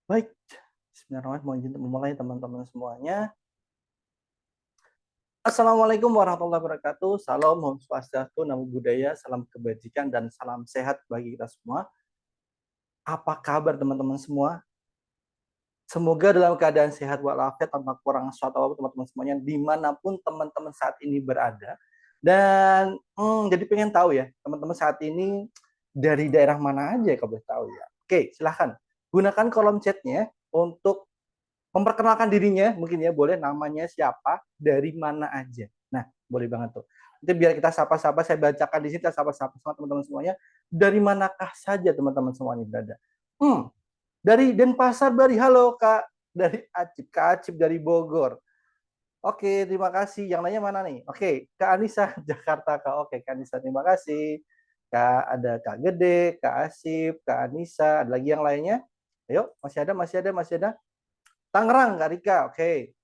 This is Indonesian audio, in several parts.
Baik, bismillahirrahmanirrahim. Mohon izin untuk memulai teman-teman semuanya. Assalamualaikum warahmatullahi wabarakatuh. Salam, Om Swastiastu, Namo Buddhaya, salam kebajikan dan salam sehat bagi kita semua. Apa kabar teman-teman semua? Semoga dalam keadaan sehat walafiat tanpa kurang suatu apapun teman-teman semuanya dimanapun teman-teman saat ini berada. Dan jadi pengen tahu ya teman-teman saat ini dari daerah mana aja kalau boleh tahu ya. Oke, silahkan gunakan kolom chatnya untuk memperkenalkan dirinya, mungkin ya boleh namanya siapa, dari mana aja. Nah, boleh banget tuh. Nanti biar kita sapa-sapa, saya bacakan di sini, kita sapa-sapa sama teman-teman semuanya. Dari manakah saja teman-teman semuanya berada? Dari Denpasar, Bali. Halo Kak, dari Acip. Kak Acip dari Bogor. Oke, terima kasih. Yang lainnya mana nih? Oke, Kak Anissa, Jakarta. Kak. Oke, Kak Anissa, terima kasih. Kak, ada Kak Gede, Kak Asip, Kak Anissa. Ada lagi yang lainnya? Ayo, masih ada. Tangerang, Kak Rika. Oke.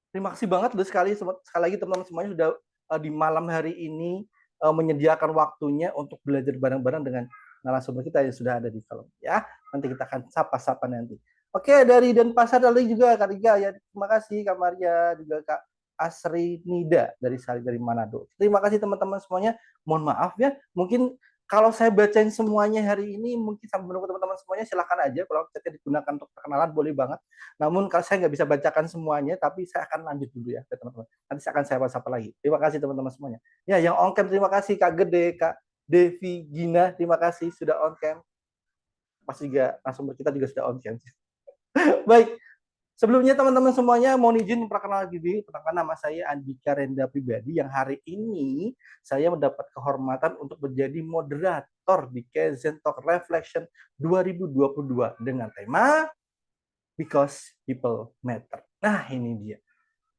Terima kasih banget loh sekali lagi teman-teman semuanya sudah di malam hari ini menyediakan waktunya untuk belajar bareng-bareng dengan narasumber kita yang sudah ada di kolom ya. Nanti kita akan sapa-sapa nanti. Oke, dari Denpasar tadi juga Kak Riga ya. Terima kasih Kak Maria juga Kak Asri Nida dari Manado. Terima kasih teman-teman semuanya. Mohon maaf ya, mungkin kalau saya bacain semuanya hari ini, mungkin sambil menunggu teman-teman semuanya silahkan aja kalau chatnya digunakan untuk perkenalan boleh banget. Namun kalau saya nggak bisa bacakan semuanya, tapi saya akan lanjut dulu ya teman-teman. Nanti saya akan sapa lagi. Terima kasih teman-teman semuanya. Ya, yang on cam terima kasih Kak Gede, Kak Devi Gina, terima kasih sudah on cam. Pasti juga langsung kita juga sudah on cam. Baik, sebelumnya teman-teman semuanya mohon izin memperkenalkan diri. Perkenalkan nama saya Andika Renda Pribadi yang hari ini saya mendapat kehormatan untuk menjadi moderator di Kaizen Talk Reflection 2022 dengan tema Because People Matter. Nah, ini dia.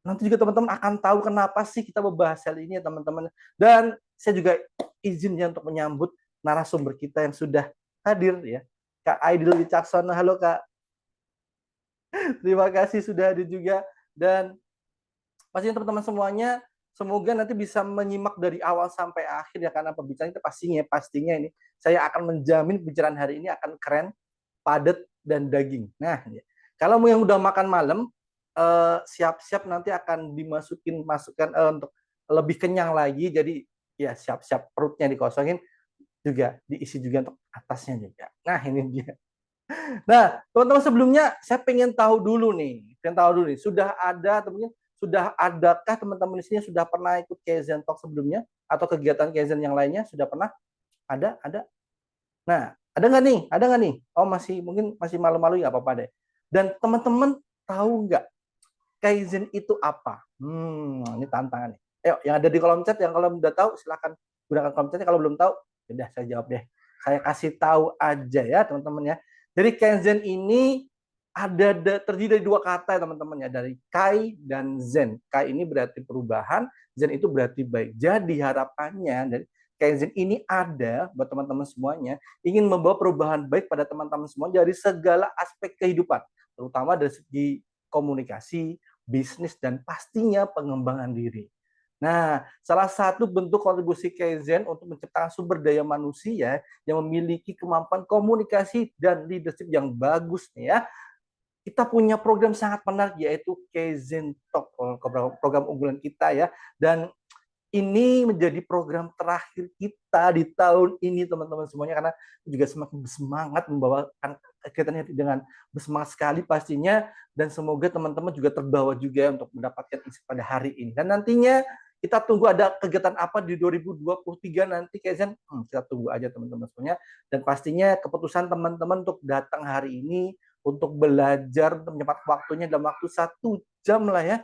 Nanti juga teman-teman akan tahu kenapa sih kita membahas hal ini ya teman-teman. Dan saya juga izinnya untuk menyambut narasumber kita yang sudah hadir ya. Kak Aidil Wicaksono. Halo Kak. Terima kasih sudah hadir juga. Dan pastinya teman-teman semuanya semoga nanti bisa menyimak dari awal sampai akhir ya, karena pembicaraan itu pastinya ini saya akan menjamin pembicaraan hari ini akan keren, padat dan daging. Nah, kalau yang udah makan malam siap-siap nanti akan masukkan untuk lebih kenyang lagi, jadi ya siap-siap perutnya dikosongin, juga diisi juga untuk atasnya juga. Nah, ini dia. Nah, teman-teman sebelumnya saya pengen tahu dulu nih, sudah adakah teman-teman di sini sudah pernah ikut Kaizen Talk sebelumnya atau kegiatan Kaizen yang lainnya sudah pernah? Ada? Nah, ada nggak nih? Oh, mungkin masih malu-malu, nggak apa-apa deh. Dan teman-teman tahu nggak Kaizen itu apa? Ini tantangan nih. Ayo, yang ada di kolom chat, yang kalau udah tahu silahkan gunakan kolom chatnya. Kalau belum tahu, udah saya jawab deh. Saya kasih tahu aja ya teman-teman ya. Jadi Kaizen ini terdiri dari dua kata ya teman-teman ya, dari Kai dan Zen. Kai ini berarti perubahan, Zen itu berarti baik. Jadi harapannya dari Kaizen ini ada buat teman-teman semuanya, ingin membawa perubahan baik pada teman-teman semua dari segala aspek kehidupan, terutama dari segi komunikasi, bisnis, dan pastinya pengembangan diri. Nah, salah satu bentuk kontribusi Kaizen untuk menciptakan sumber daya manusia yang memiliki kemampuan komunikasi dan leadership yang bagus nih ya. Kita punya program sangat menarik yaitu Kaizen Talk, program unggulan kita ya. Dan ini menjadi program terakhir kita di tahun ini teman-teman semuanya, karena juga semakin bersemangat membawakan kegiatannya dengan bersemangat sekali pastinya, dan semoga teman-teman juga terbawa juga untuk mendapatkan isi pada hari ini. Dan nantinya kita tunggu ada kegiatan apa di 2023 nanti Kaizen, kita tunggu aja teman-teman semuanya. Dan pastinya keputusan teman-teman untuk datang hari ini untuk belajar, untuk menyempatkan waktunya dalam waktu 1 jam lah ya,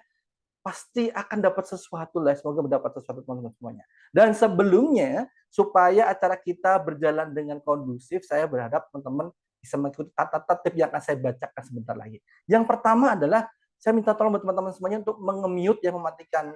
pasti akan dapat sesuatu lah. Semoga mendapat sesuatu teman-teman semuanya. Dan sebelumnya, supaya acara kita berjalan dengan kondusif, saya berharap teman-teman bisa mengikuti tata tertib yang akan saya bacakan sebentar lagi. Yang pertama adalah, saya minta tolong buat teman-teman semuanya untuk menge-mute yang mematikan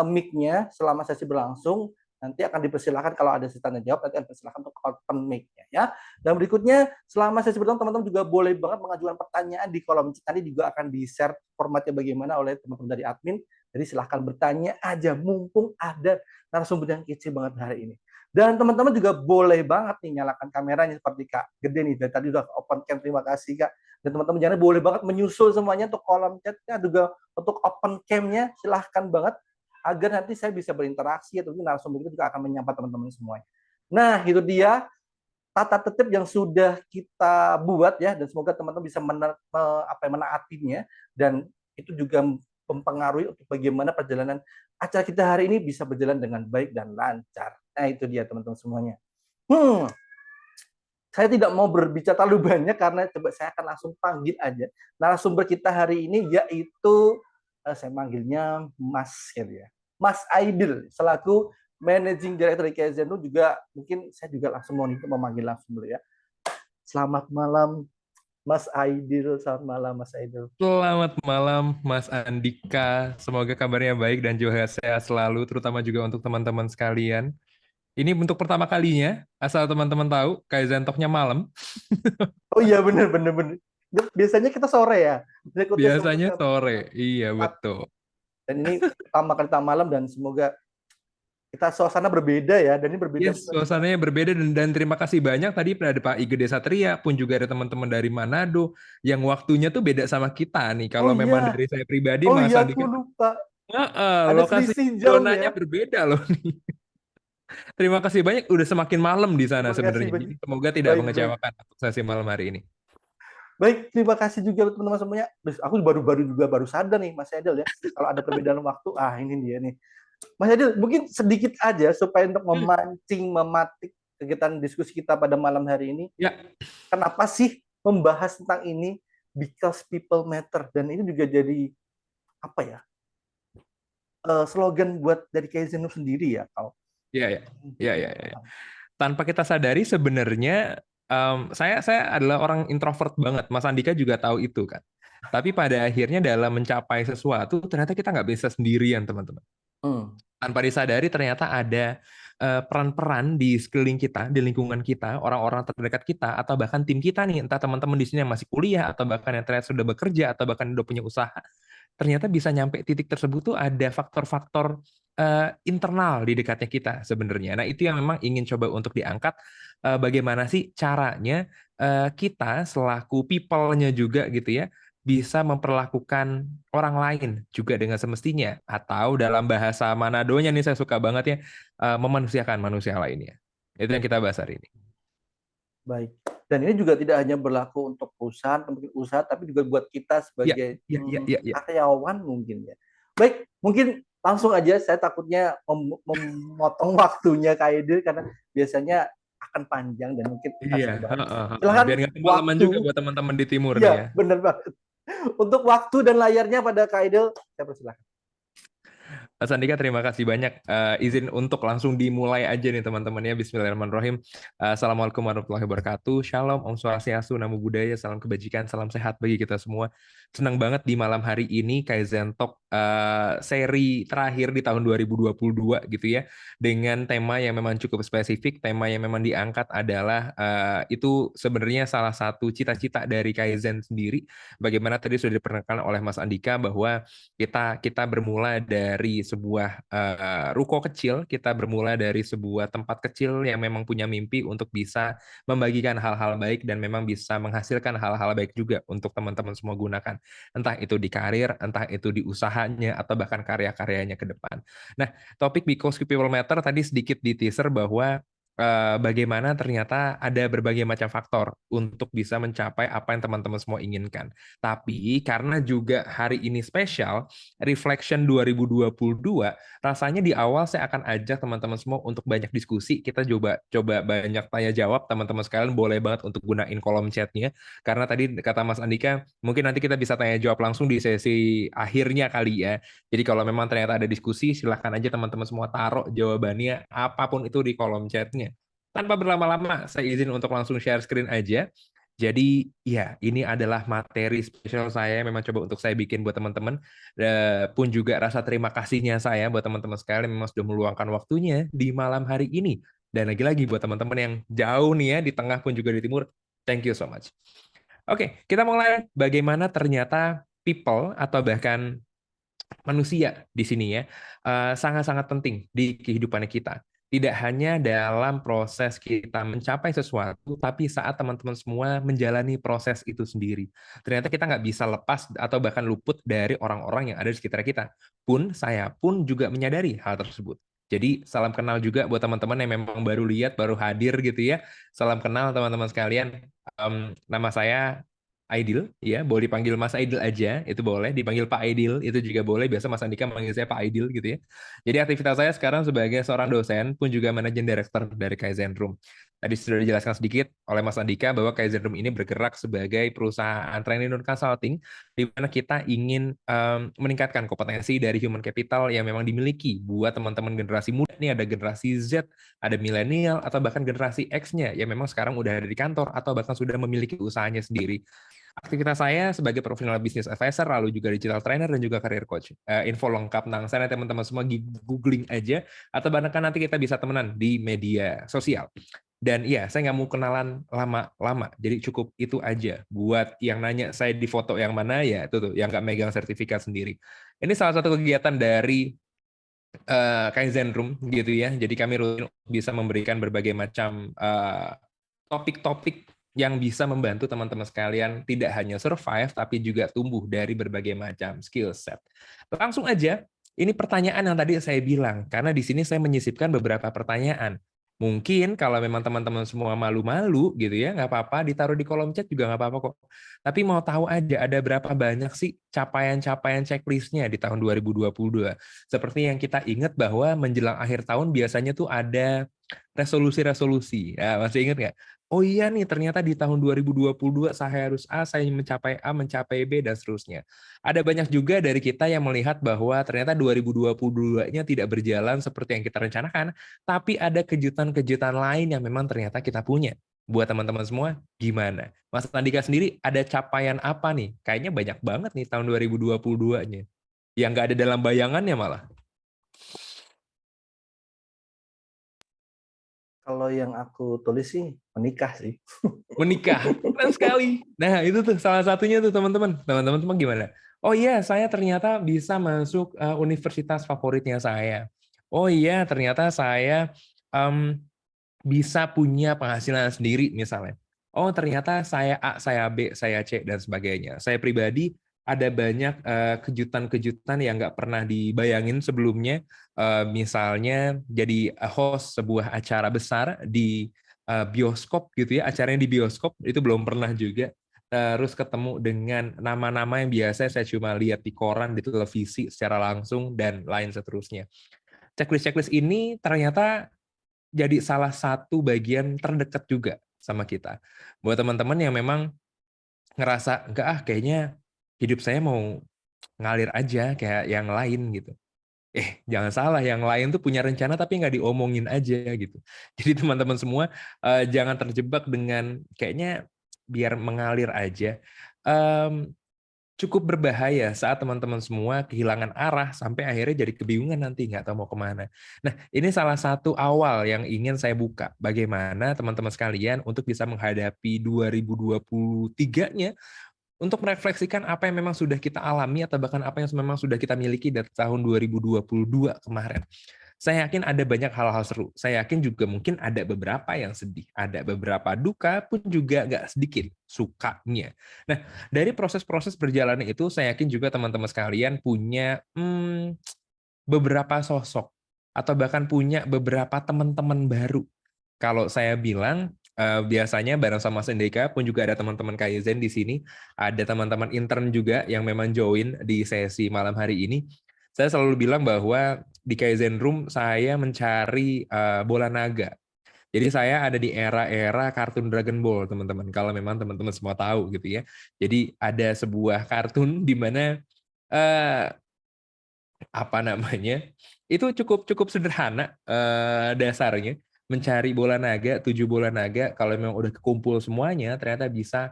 mic-nya selama sesi berlangsung. Nanti akan dipersilakan kalau ada tanya jawab, nanti akan dipersilakan untuk open mic-nya ya. Dan berikutnya, selama sesi berlangsung, teman-teman juga boleh banget mengajukan pertanyaan di kolom chat. Nanti juga akan di-share formatnya bagaimana oleh teman-teman dari admin. Jadi silahkan bertanya aja, mumpung ada narasumber yang kece banget hari ini. Dan teman-teman juga boleh banget nih nyalakan kameranya seperti Kak Gede nih. Dari tadi udah open cam, terima kasih Kak. Dan teman-teman jangan boleh banget menyusul semuanya untuk kolom chatnya, juga untuk open camnya silahkan banget agar nanti saya bisa berinteraksi atau narasumber itu juga akan menyapa teman-teman semuanya. Nah, itu dia tata tertib yang sudah kita buat ya, dan semoga teman-teman bisa menaatinya, dan itu juga mempengaruhi untuk bagaimana perjalanan acara kita hari ini bisa berjalan dengan baik dan lancar. Nah, itu dia teman-teman semuanya. Saya tidak mau berbicara terlalu banyak karena coba saya akan langsung panggil aja narasumber kita hari ini, yaitu saya manggilnya Mas gitu ya. Mas Aidil selaku Managing Director dari KZNU, juga mungkin saya juga langsung mau memanggil langsung dulu ya. Selamat malam Mas Aidil, selamat malam Mas Aidil. Selamat malam, Mas Andika. Semoga kabarnya baik dan juga sehat selalu, terutama juga untuk teman-teman sekalian. Ini untuk pertama kalinya, asal teman-teman tahu, Kaizen Talk-nya malam. Oh iya, bener bener bener. Biasanya kita sore ya. Biasanya sore. Iya, betul. Dan ini pertama kali malam, dan semoga kita suasana berbeda ya, dan ini berbeda Yes, suasananya berbeda dan terima kasih banyak tadi ada Pak Igede Satria, pun juga ada teman-teman dari Manado yang waktunya tuh beda sama kita nih. Oh Kalau memang iya, dari saya pribadi, oh Mas iya aku Andika, lupa. Ada lokasi selisih jam zonanya ya. berbeda loh nih. Terima kasih banyak, udah semakin malam di sana Terima kasih sebenarnya. banyak. Jadi semoga tidak Baik, baik. mengecewakan untuk sesi malam hari ini. Baik, terima kasih juga teman-teman semuanya. Aku baru sadar nih Mas Adel ya, kalau ada perbedaan waktu. Ah, ini dia nih. Mas Adel, mungkin sedikit aja supaya untuk memancing, mematik kegiatan diskusi kita pada malam hari ini. Ya. Kenapa sih membahas tentang ini? Because people matter. Dan ini juga jadi apa ya? Slogan buat dari Kaizen sendiri ya, kalau. Ya, ya, ya, ya, ya. Tanpa kita sadari sebenarnya saya adalah orang introvert banget. Mas Andika juga tahu itu kan. Tapi pada akhirnya dalam mencapai sesuatu ternyata kita nggak bisa sendirian teman-teman. Tanpa disadari ternyata ada peran-peran di sekeliling kita, di lingkungan kita, orang-orang terdekat kita, atau bahkan tim kita nih, entah teman-teman di sini yang masih kuliah, atau bahkan yang ternyata sudah bekerja, atau bahkan udah punya usaha, ternyata bisa nyampe titik tersebut tuh ada faktor-faktor internal di dekatnya kita sebenarnya. Nah, itu yang memang ingin coba untuk diangkat, bagaimana sih caranya kita selaku people-nya juga gitu ya, bisa memperlakukan orang lain juga dengan semestinya, atau dalam bahasa Manadonya nih saya suka banget ya, memanusiakan manusia lainnya. Itu yang kita bahas hari ini. Baik. Dan ini juga tidak hanya berlaku untuk perusahaan, mungkin usaha, tapi juga buat kita Ya, sebagai ya, ya, ya, ya. karyawan mungkin ya. Baik, mungkin langsung aja, saya takutnya memotong waktunya Kak Aidil karena biasanya akan panjang dan mungkin akan Iya, seru banget. biar Silahkan nggak kemalaman waktu, juga buat teman-teman di timur nih ya. ya benar banget. Untuk waktu dan layarnya pada Kak Aidil, saya persilahkan. Mas Andika, terima kasih banyak. Izin untuk langsung dimulai aja nih teman-teman ya. Bismillahirrahmanirrahim. Assalamualaikum warahmatullahi wabarakatuh. Shalom, Om Swastiastu, Namo Buddhaya, salam kebajikan, salam sehat bagi kita semua. Senang banget di malam hari ini Kaizen Talk seri terakhir di tahun 2022 gitu ya. Dengan tema yang memang cukup spesifik, tema yang memang diangkat adalah itu sebenarnya salah satu cita-cita dari Kaizen sendiri. Bagaimana tadi sudah diperkenalkan oleh Mas Andika bahwa kita bermula dari sebuah ruko kecil, kita bermula dari sebuah tempat kecil yang memang punya mimpi untuk bisa membagikan hal-hal baik dan memang bisa menghasilkan hal-hal baik juga untuk teman-teman semua gunakan. Entah itu di karir, entah itu di usahanya, atau bahkan karya-karyanya ke depan. Nah, topik Because People Matter tadi sedikit di teaser bahwa bagaimana ternyata ada berbagai macam faktor untuk bisa mencapai apa yang teman-teman semua inginkan. Tapi karena juga hari ini spesial, Reflection 2022, rasanya di awal saya akan ajak teman-teman semua untuk banyak diskusi. Kita coba banyak tanya jawab, teman-teman sekalian boleh banget untuk gunain kolom chatnya. Karena tadi kata Mas Andika, mungkin nanti kita bisa tanya jawab langsung di sesi akhirnya kali ya. Jadi kalau memang ternyata ada diskusi, silahkan aja teman-teman semua taruh jawabannya apapun itu di kolom chatnya. Tanpa berlama-lama, saya izin untuk langsung share screen aja. Jadi ya ini adalah materi spesial saya memang coba untuk saya bikin buat teman-teman. Pun juga rasa terima kasihnya saya buat teman-teman sekalian memang sudah meluangkan waktunya di malam hari ini. Dan lagi-lagi buat teman-teman yang jauh nih ya, di tengah pun juga di timur, thank you so much. Oke, kita mulai bagaimana ternyata people atau bahkan manusia di sini ya sangat-sangat penting di kehidupan kita. Tidak hanya dalam proses kita mencapai sesuatu, tapi saat teman-teman semua menjalani proses itu sendiri. Ternyata kita nggak bisa lepas atau bahkan luput dari orang-orang yang ada di sekitar kita. Saya pun juga menyadari hal tersebut. Jadi salam kenal juga buat teman-teman yang memang baru lihat, baru hadir gitu ya. Salam kenal teman-teman sekalian. Nama saya Aidil, ya boleh dipanggil Mas Aidil aja, itu boleh. Dipanggil Pak Aidil, itu juga boleh. Biasa Mas Andika manggil saya Pak Aidil gitu ya. Jadi aktivitas saya sekarang sebagai seorang dosen pun juga managing director dari Kaizen Room. Tadi sudah dijelaskan sedikit oleh Mas Andika bahwa Kaizen Room ini bergerak sebagai perusahaan training dan consulting di mana kita ingin meningkatkan kompetensi dari human capital yang memang dimiliki buat teman-teman generasi muda. Ini ada generasi Z, ada milenial, atau bahkan generasi X-nya yang memang sekarang udah ada di kantor atau bahkan sudah memiliki usahanya sendiri. Aktivitas saya sebagai professional business advisor, lalu juga digital trainer dan juga career coach. Info lengkap tentang saya teman-teman semua googling aja, atau bahkan nanti kita bisa temenan di media sosial. Dan iya, saya nggak mau kenalan lama-lama, jadi cukup itu aja. Buat yang nanya saya di foto yang mana, ya itu tuh, yang nggak megang sertifikat sendiri. Ini salah satu kegiatan dari Kaizen Room gitu ya. Jadi kami rutin bisa memberikan berbagai macam topik-topik yang bisa membantu teman-teman sekalian tidak hanya survive, tapi juga tumbuh dari berbagai macam skill set. Langsung aja, ini pertanyaan yang tadi saya bilang, karena di sini saya menyisipkan beberapa pertanyaan. Mungkin kalau memang teman-teman semua malu-malu gitu ya, nggak apa-apa, ditaruh di kolom chat juga nggak apa-apa kok. Tapi mau tahu aja ada berapa banyak sih capaian-capaian checklistnya di tahun 2022. Seperti yang kita ingat bahwa menjelang akhir tahun biasanya tuh ada resolusi-resolusi. Ya, masih ingat nggak? Oh iya nih, ternyata di tahun 2022 saya harus A, saya mencapai A, mencapai B, dan seterusnya. Ada banyak juga dari kita yang melihat bahwa ternyata 2022-nya tidak berjalan seperti yang kita rencanakan, tapi ada kejutan-kejutan lain yang memang ternyata kita punya. Buat teman-teman semua, gimana? Mas Andika sendiri ada capaian apa nih? Kayaknya banyak banget nih tahun 2022-nya. Yang nggak ada dalam bayangannya malah. Kalau yang aku tulis sih menikah sih. Menikah, keren sekali. Nah, itu tuh salah satunya tuh teman-teman. Teman-teman semua gimana? Oh iya, saya ternyata bisa masuk universitas favoritnya saya. Oh iya, ternyata saya em, bisa punya penghasilan sendiri misalnya. Oh, ternyata saya A, saya B, saya C, dan sebagainya. Saya pribadi ada banyak kejutan-kejutan yang nggak pernah dibayangin sebelumnya. Misalnya jadi host sebuah acara besar di bioskop gitu ya, acaranya di bioskop itu belum pernah juga. Terus ketemu dengan nama-nama yang biasa saya cuma lihat di koran, di televisi secara langsung, dan lain seterusnya. Checklist-checklist ini ternyata jadi salah satu bagian terdekat juga sama kita. Buat teman-teman yang memang ngerasa, enggak kayaknya hidup saya mau ngalir aja kayak yang lain gitu. Jangan salah, yang lain tuh punya rencana tapi nggak diomongin aja gitu. Jadi teman-teman semua jangan terjebak dengan kayaknya biar mengalir aja. Cukup berbahaya saat teman-teman semua kehilangan arah sampai akhirnya jadi kebingungan nanti nggak tahu mau kemana. Nah, ini salah satu awal yang ingin saya buka. Bagaimana teman-teman sekalian untuk bisa menghadapi 2023-nya untuk merefleksikan apa yang memang sudah kita alami atau bahkan apa yang memang sudah kita miliki dari tahun 2022 kemarin. Saya yakin ada banyak hal-hal seru. Saya yakin juga mungkin ada beberapa yang sedih. Ada beberapa duka pun juga nggak sedikit sukanya. Nah, dari proses-proses berjalan itu, saya yakin juga teman-teman sekalian punya beberapa sosok atau bahkan punya beberapa teman-teman baru. Kalau saya bilang, biasanya bareng sama Sendika pun juga ada teman-teman Kaizen di sini. Ada teman-teman intern juga yang memang join di sesi malam hari ini. Saya selalu bilang bahwa di Kaizen Room saya mencari bola naga. Jadi saya ada di era-era kartun Dragon Ball, teman-teman. Kalau memang teman-teman semua tahu gitu ya. Jadi ada sebuah kartun di mana apa namanya? Itu cukup cukup sederhana dasarnya. Mencari bola naga, 7 bola naga, kalau memang udah kekumpul semuanya, ternyata bisa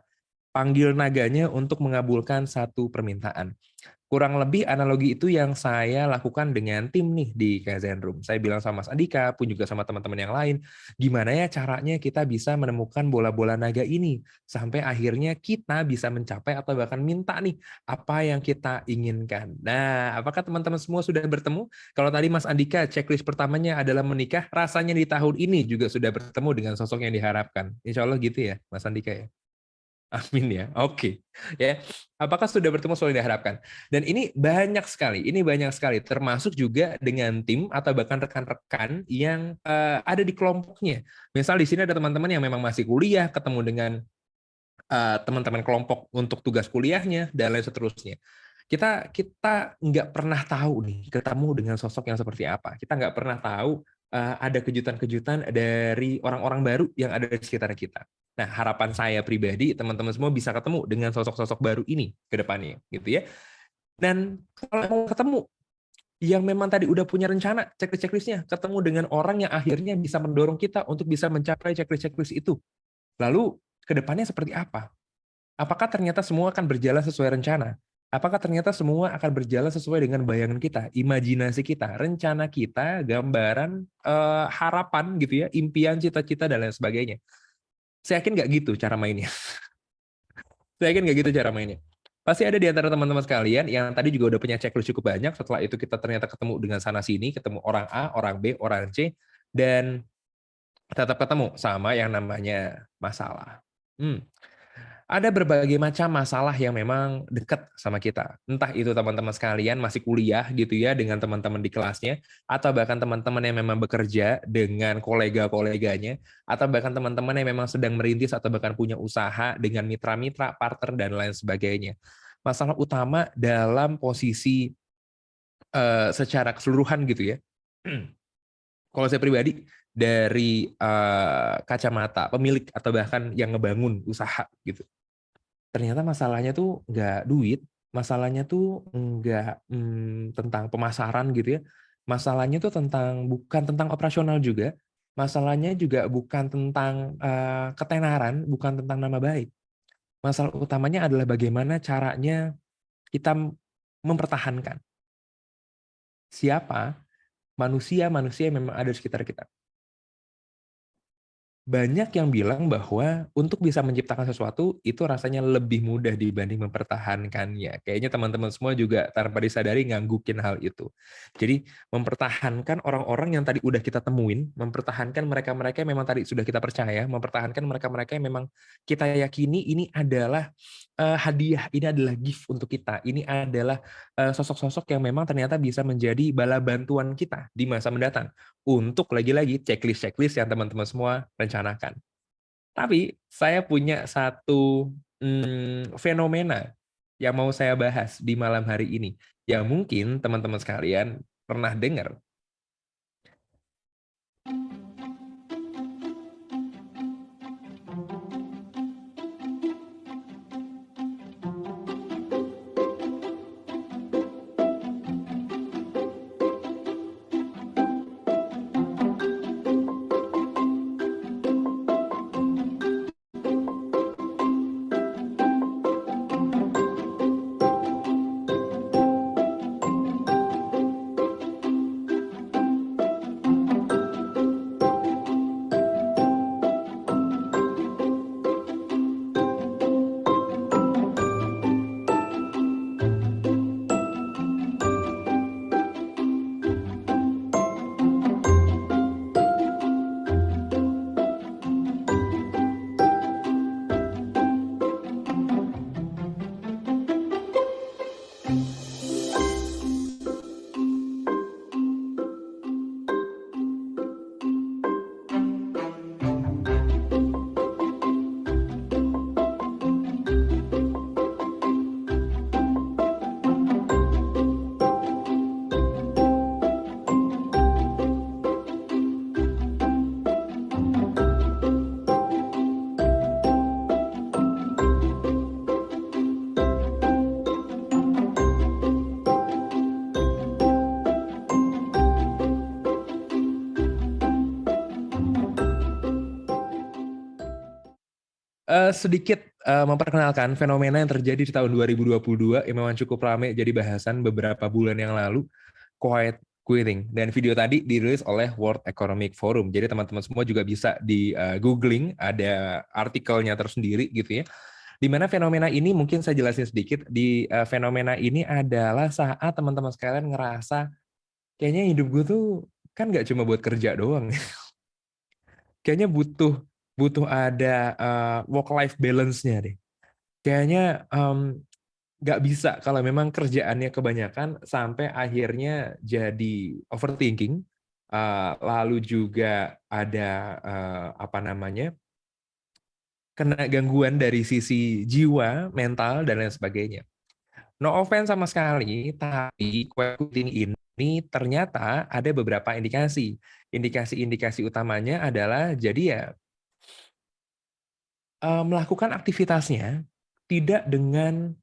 panggil naganya untuk mengabulkan satu permintaan. Kurang lebih analogi itu yang saya lakukan dengan tim nih di Kaizen Room. Saya bilang sama Mas Andika, pun juga sama teman-teman yang lain, gimana ya caranya kita bisa menemukan bola-bola naga ini, sampai akhirnya kita bisa mencapai atau bahkan minta nih, apa yang kita inginkan. Nah, apakah teman-teman semua sudah bertemu? Kalau tadi Mas Andika, checklist pertamanya adalah menikah, rasanya di tahun ini juga sudah bertemu dengan sosok yang diharapkan. Insya Allah gitu ya, Mas Andika ya? Amin ya. Oke. Ya. Apakah sudah bertemu sesuai yang diharapkan? Dan ini banyak sekali, termasuk juga dengan tim atau bahkan rekan-rekan yang ada di kelompoknya. Misal di sini ada teman-teman yang memang masih kuliah, ketemu dengan teman-teman kelompok untuk tugas kuliahnya dan lain seterusnya. Kita nggak pernah tahu nih ketemu dengan sosok yang seperti apa. Kita nggak pernah tahu ada kejutan-kejutan dari orang-orang baru yang ada di sekitar kita. Nah, harapan saya pribadi, teman-teman semua bisa ketemu dengan sosok-sosok baru ini ke depannya, gitu ya. Dan kalau mau ketemu, yang memang tadi udah punya rencana, checklist-checklistnya, ketemu dengan orang yang akhirnya bisa mendorong kita untuk bisa mencapai checklist-checklist itu. Lalu, ke depannya seperti apa? Apakah ternyata semua akan berjalan sesuai rencana? Apakah ternyata semua akan berjalan sesuai dengan bayangan kita, imajinasi kita, rencana kita, gambaran, harapan gitu ya, impian, cita-cita, dan lain sebagainya? Saya yakin nggak gitu cara mainnya. Saya yakin nggak gitu cara mainnya. Pasti ada di antara teman-teman sekalian yang tadi juga udah punya checklist cukup banyak, setelah itu kita ternyata ketemu dengan sana-sini, ketemu orang A, orang B, orang C, dan tetap ketemu sama yang namanya masalah. Ada berbagai macam masalah yang memang dekat sama kita. Entah itu teman-teman sekalian masih kuliah gitu ya dengan teman-teman di kelasnya, atau bahkan teman-teman yang memang bekerja dengan kolega-koleganya, atau bahkan teman-teman yang memang sedang merintis atau bahkan punya usaha dengan mitra-mitra, partner, dan lain sebagainya. Masalah utama dalam posisi secara keseluruhan gitu ya. Kalau saya pribadi, dari kacamata pemilik atau bahkan yang ngebangun usaha gitu, ternyata masalahnya tuh nggak duit, masalahnya tuh nggak tentang pemasaran gitu ya, masalahnya tuh bukan tentang operasional juga, masalahnya juga bukan tentang ketenaran, bukan tentang nama baik. Masalah utamanya adalah bagaimana caranya kita mempertahankan siapa manusia-manusia yang memang ada di sekitar kita. Banyak yang bilang bahwa untuk bisa menciptakan sesuatu itu rasanya lebih mudah dibanding mempertahankannya. Kayaknya teman-teman semua juga tanpa disadari nganggukin hal itu. Jadi mempertahankan orang-orang yang tadi udah kita temuin, mempertahankan mereka-mereka yang memang tadi sudah kita percaya, mempertahankan mereka-mereka yang memang kita yakini ini adalah hadiah, ini adalah gift untuk kita, ini adalah sosok-sosok yang memang ternyata bisa menjadi bala bantuan kita di masa mendatang untuk lagi-lagi checklist-checklist yang teman-teman semua rencanakan. Tapi saya punya satu fenomena yang mau saya bahas di malam hari ini, yang mungkin teman-teman sekalian pernah dengar. Sedikit memperkenalkan fenomena yang terjadi di tahun 2022 yang memang cukup ramai jadi bahasan beberapa bulan yang lalu, quiet quitting. Dan video tadi dirilis oleh World Economic Forum. Jadi teman-teman semua juga bisa di googling, ada artikelnya tersendiri gitu ya. Di mana fenomena ini mungkin saya jelasin sedikit. Di fenomena ini adalah saat teman-teman sekalian ngerasa kayaknya hidup gue tuh kan nggak cuma buat kerja doang. Kayaknya butuh butuh ada work life balance-nya deh. Kayaknya nggak bisa kalau memang kerjaannya kebanyakan sampai akhirnya jadi overthinking, lalu juga ada apa namanya, kena gangguan dari sisi jiwa, mental dan lain sebagainya. No offense sama sekali, tapi quitting ini ternyata ada beberapa indikasi. Indikasi-indikasi utamanya adalah jadi ya melakukan aktivitasnya tidak dengan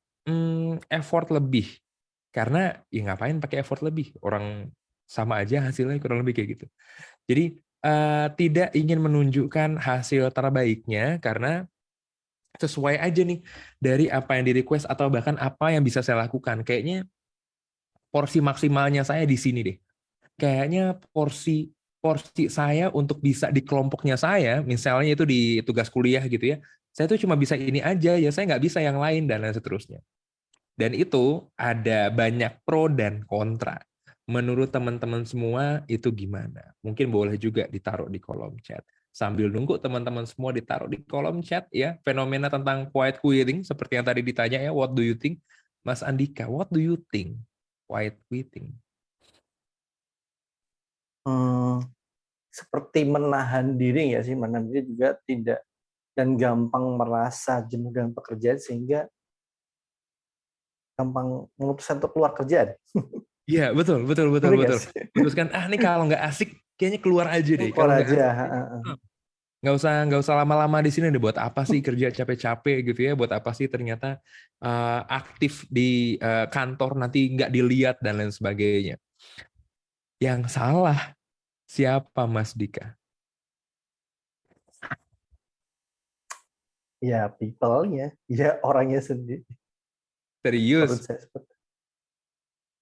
effort lebih. Karena ya ngapain pakai effort lebih? Orang sama aja hasilnya kurang lebih kayak gitu. Jadi tidak ingin menunjukkan hasil terbaiknya karena sesuai aja nih dari apa yang di-request atau bahkan apa yang bisa saya lakukan. Kayaknya porsi maksimalnya saya di sini deh. Kayaknya porsi porsi saya untuk bisa di kelompoknya saya, misalnya itu di tugas kuliah gitu ya, saya tuh cuma bisa ini aja, ya saya nggak bisa yang lain, dan lain seterusnya. Dan itu ada banyak pro dan kontra. Menurut teman-teman semua itu gimana? Mungkin boleh juga ditaruh di kolom chat. Sambil nunggu teman-teman semua ditaruh di kolom chat ya, fenomena tentang quiet quitting, seperti yang tadi ditanya ya, what do you think? Mas Andika, what do you think? Quiet quitting. Hmm, seperti menahan diri ya sih, menahan diri juga tidak, dan gampang merasa jenuh dengan pekerjaan sehingga gampang memutuskan untuk keluar kerja deh. Iya, betul, betul, betul, Ngerti nggak betul. sih? Putuskan, nih kalau nggak asik, kayaknya keluar aja deh. Keluar Kalau nggak aja. asik, nggak usah lama-lama di sini deh. Buat apa sih kerja capek-capek gitu ya? Buat apa sih ternyata aktif di kantor nanti nggak dilihat dan lain sebagainya. Yang salah siapa, Mas Dika? Ya people-nya, ya orangnya sendiri. Menurut Serius. saya seperti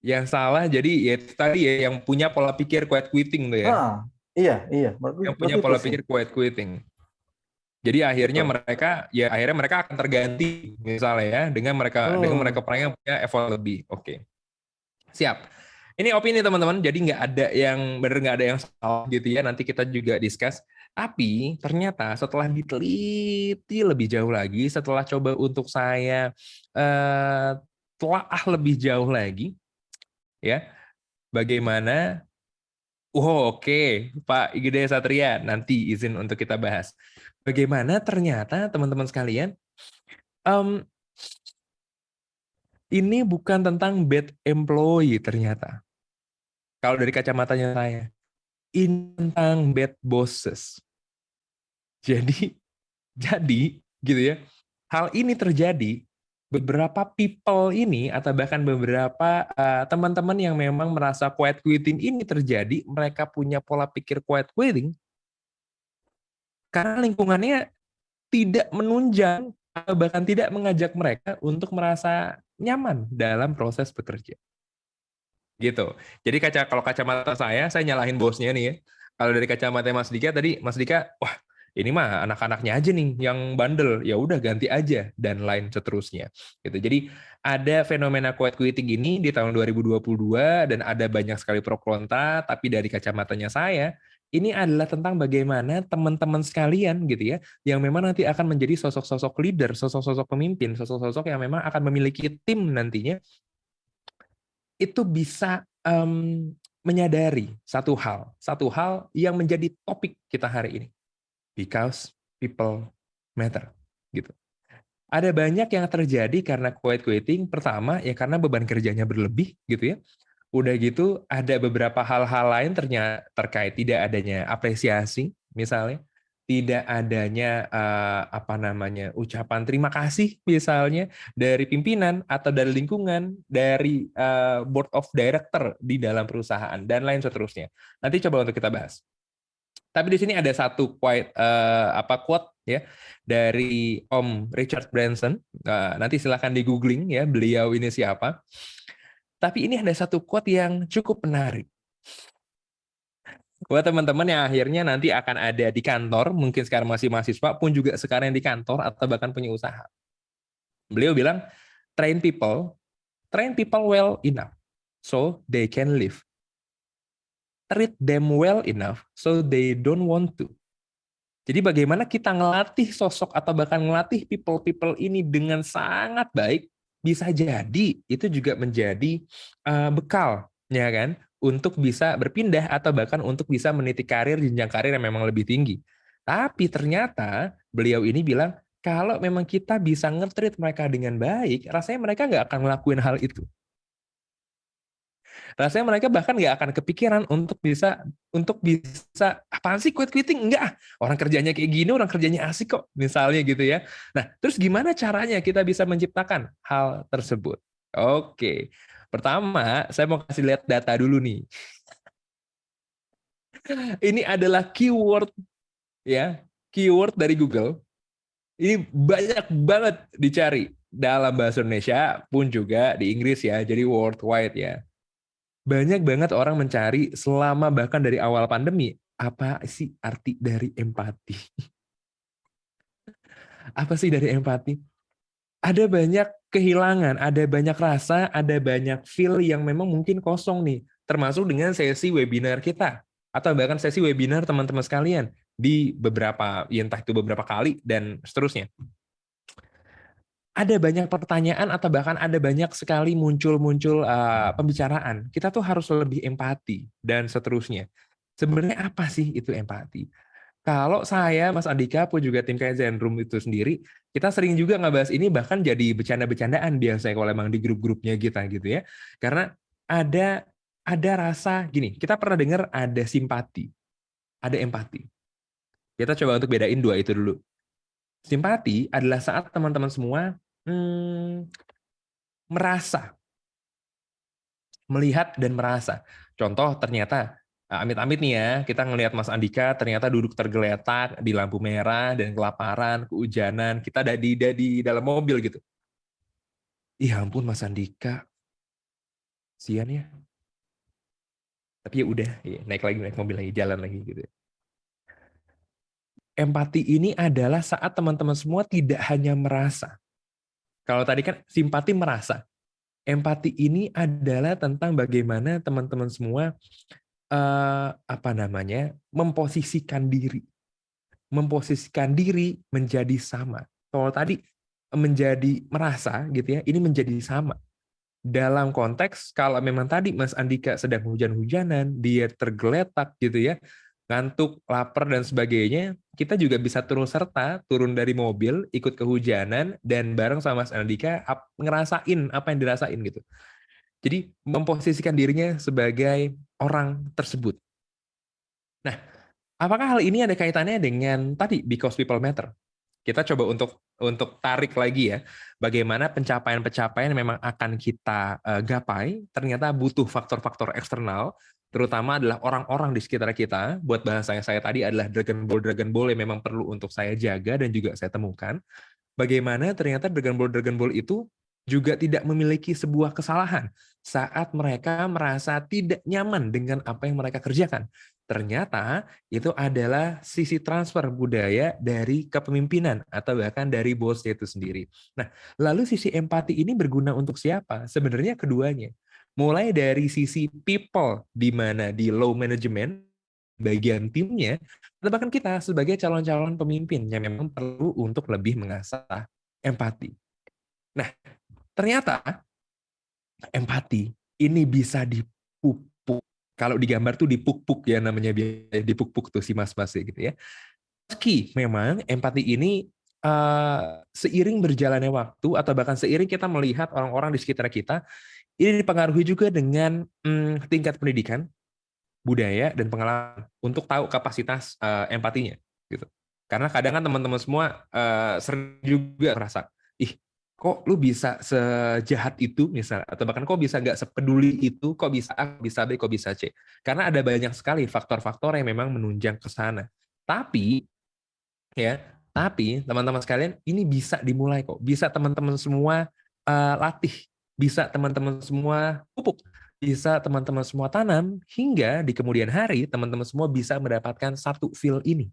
Yang salah jadi ya itu tadi ya yang punya pola pikir quiet quitting tuh ya. iya, iya, menurut Yang punya menurut itu pola sih. pikir quiet quitting. Jadi Betul. akhirnya mereka akan terganti misalnya ya dengan Hmm. mereka pengen punya effort lebih. Oke. Siap. Ini opini teman-teman, jadi nggak ada yang benar, nggak ada yang salah gitu ya. Nanti kita juga discuss. Tapi ternyata setelah diteliti lebih jauh lagi, setelah coba untuk saya telaah lebih jauh lagi, ya, bagaimana? Oh, oke, Pak Igede Satria, nanti izin untuk kita bahas. Bagaimana ternyata teman-teman sekalian, em, ini bukan tentang bad employee ternyata. Kalau dari kacamatanya saya. Ini tentang bad bosses. Jadi, gitu ya. Hal ini terjadi beberapa people ini atau bahkan beberapa teman-teman yang memang merasa quiet quitting ini terjadi, mereka punya pola pikir quiet quitting karena lingkungannya tidak menunjang atau bahkan tidak mengajak mereka untuk merasa nyaman dalam proses bekerja. Gitu. Jadi kalau kacamata saya nyalahin bosnya nih ya. Kalau dari kacamata Mas Dika tadi, Mas Dika, wah ini mah anak-anaknya aja nih yang bandel, ya udah ganti aja dan lain seterusnya. Gitu. Jadi ada fenomena quiet quitting ini di tahun 2022 dan ada banyak sekali pro kontra, tapi dari kacamatanya saya ini adalah tentang bagaimana teman-teman sekalian gitu ya, yang memang nanti akan menjadi sosok-sosok leader, sosok-sosok pemimpin, sosok-sosok yang memang akan memiliki tim nantinya itu bisa menyadari satu hal yang menjadi topik kita hari ini. Because people matter. Gitu. Ada banyak yang terjadi karena quiet quitting. Pertama, ya karena beban kerjanya berlebih, gitu ya. Udah gitu, ada beberapa hal-hal lain ternyata terkait tidak adanya apresiasi, misalnya tidak adanya apa namanya ucapan terima kasih misalnya dari pimpinan atau dari lingkungan, dari board of director di dalam perusahaan dan lain seterusnya. Nanti coba untuk kita bahas. Tapi di sini ada satu quote ya dari Om Richard Branson. Nanti silahkan di googling ya beliau ini siapa. Tapi ini ada satu quote yang cukup menarik. Buat teman-teman yang akhirnya nanti akan ada di kantor, mungkin sekarang masih mahasiswa pun juga sekarang di kantor atau bahkan punya usaha. Beliau bilang, train people well enough so they can live. Treat them well enough so they don't want to. Jadi bagaimana kita ngelatih sosok atau bahkan ngelatih people-people ini dengan sangat baik, bisa jadi itu juga menjadi bekal, ya kan, untuk bisa berpindah atau bahkan untuk bisa meniti karir, jenjang karir yang memang lebih tinggi. Tapi ternyata beliau ini bilang, kalau memang kita bisa nge-treat mereka dengan baik, rasanya mereka nggak akan ngelakuin hal itu. Rasanya mereka bahkan nggak akan kepikiran untuk bisa apaan sih quitting, enggak, orang kerjanya kayak gini, orang kerjanya asik kok, misalnya gitu ya. Nah, terus gimana caranya kita bisa menciptakan hal tersebut? Oke, pertama saya mau kasih lihat data dulu nih. Ini adalah keyword ya, keyword dari Google. Ini banyak banget dicari dalam bahasa Indonesia pun juga di Inggris ya, jadi worldwide ya. Banyak banget orang mencari selama bahkan dari awal pandemi, apa sih arti dari empati? Apa sih dari empati? Ada banyak kehilangan, ada banyak rasa, ada banyak feel yang memang mungkin kosong nih, termasuk dengan sesi webinar kita, atau bahkan sesi webinar teman-teman sekalian di beberapa, ya entah itu beberapa kali dan seterusnya. Ada banyak pertanyaan atau bahkan ada banyak sekali muncul pembicaraan. Kita tuh harus lebih empati dan seterusnya. Sebenarnya apa sih itu empati? Kalau saya, Mas Andika, pun juga tim Kaizen Room itu sendiri, kita sering juga ngebahas ini bahkan jadi bercanda-bercandaan biasanya kalau emang di grup-grupnya kita gitu ya. Karena ada rasa gini, kita pernah dengar ada simpati, ada empati. Kita coba untuk bedain dua itu dulu. Simpati adalah saat teman-teman semua merasa, melihat dan merasa. Contoh ternyata amit-amit nih ya, kita ngelihat Mas Andika ternyata duduk tergeletak di lampu merah dan kelaparan, kehujanan, kita ada di dalam mobil gitu. Ih ampun Mas Andika, sian ya. Tapi ya udah, ya, naik mobil lagi, jalan lagi gitu. Empati ini adalah saat teman-teman semua tidak hanya merasa. Kalau tadi kan simpati merasa. Empati ini adalah tentang bagaimana teman-teman semua memposisikan diri menjadi sama. Kalau tadi menjadi merasa gitu ya, ini menjadi sama. Dalam konteks kalau memang tadi Mas Andika sedang hujan-hujanan, dia tergeletak gitu ya, ngantuk, lapar dan sebagainya, kita juga bisa turun dari mobil, ikut kehujanan dan bareng sama Mas Andika ngerasain apa yang dirasain gitu. Jadi memposisikan dirinya sebagai orang tersebut. Nah, apakah hal ini ada kaitannya dengan tadi because people matter? Kita coba untuk tarik lagi ya, bagaimana pencapaian-pencapaian yang memang akan kita gapai ternyata butuh faktor-faktor eksternal, terutama adalah orang-orang di sekitar kita. Buat bahasa saya tadi adalah Dragon Ball yang memang perlu untuk saya jaga dan juga saya temukan. Bagaimana ternyata Dragon Ball itu juga tidak memiliki sebuah kesalahan saat mereka merasa tidak nyaman dengan apa yang mereka kerjakan. Ternyata itu adalah sisi transfer budaya dari kepemimpinan atau bahkan dari bosnya itu sendiri. Nah, lalu sisi empati ini berguna untuk siapa? Sebenarnya keduanya. Mulai dari sisi people, di mana di low management, bagian timnya, atau bahkan kita sebagai calon-calon pemimpin yang memang perlu untuk lebih mengasah empati. Nah, ternyata empati ini bisa dipupuk. Kalau digambar tuh dipupuk ya namanya, dipupuk tuh si mas-mas gitu ya. Meski memang empati ini seiring berjalannya waktu atau bahkan seiring kita melihat orang-orang di sekitar kita, ini dipengaruhi juga dengan tingkat pendidikan, budaya dan pengalaman untuk tahu kapasitas empatinya gitu. Karena kadang kan teman-teman semua sering juga merasa, ih kok lu bisa sejahat itu misalnya, atau bahkan kok bisa nggak sepeduli itu, kok bisa A, kok bisa B, kok bisa C. Karena ada banyak sekali faktor-faktor yang memang menunjang ke sana. Tapi ya, tapi teman-teman sekalian ini bisa dimulai kok. Bisa teman-teman semua latih, bisa teman-teman semua pupuk, bisa teman-teman semua tanam hingga di kemudian hari teman-teman semua bisa mendapatkan satu feel ini.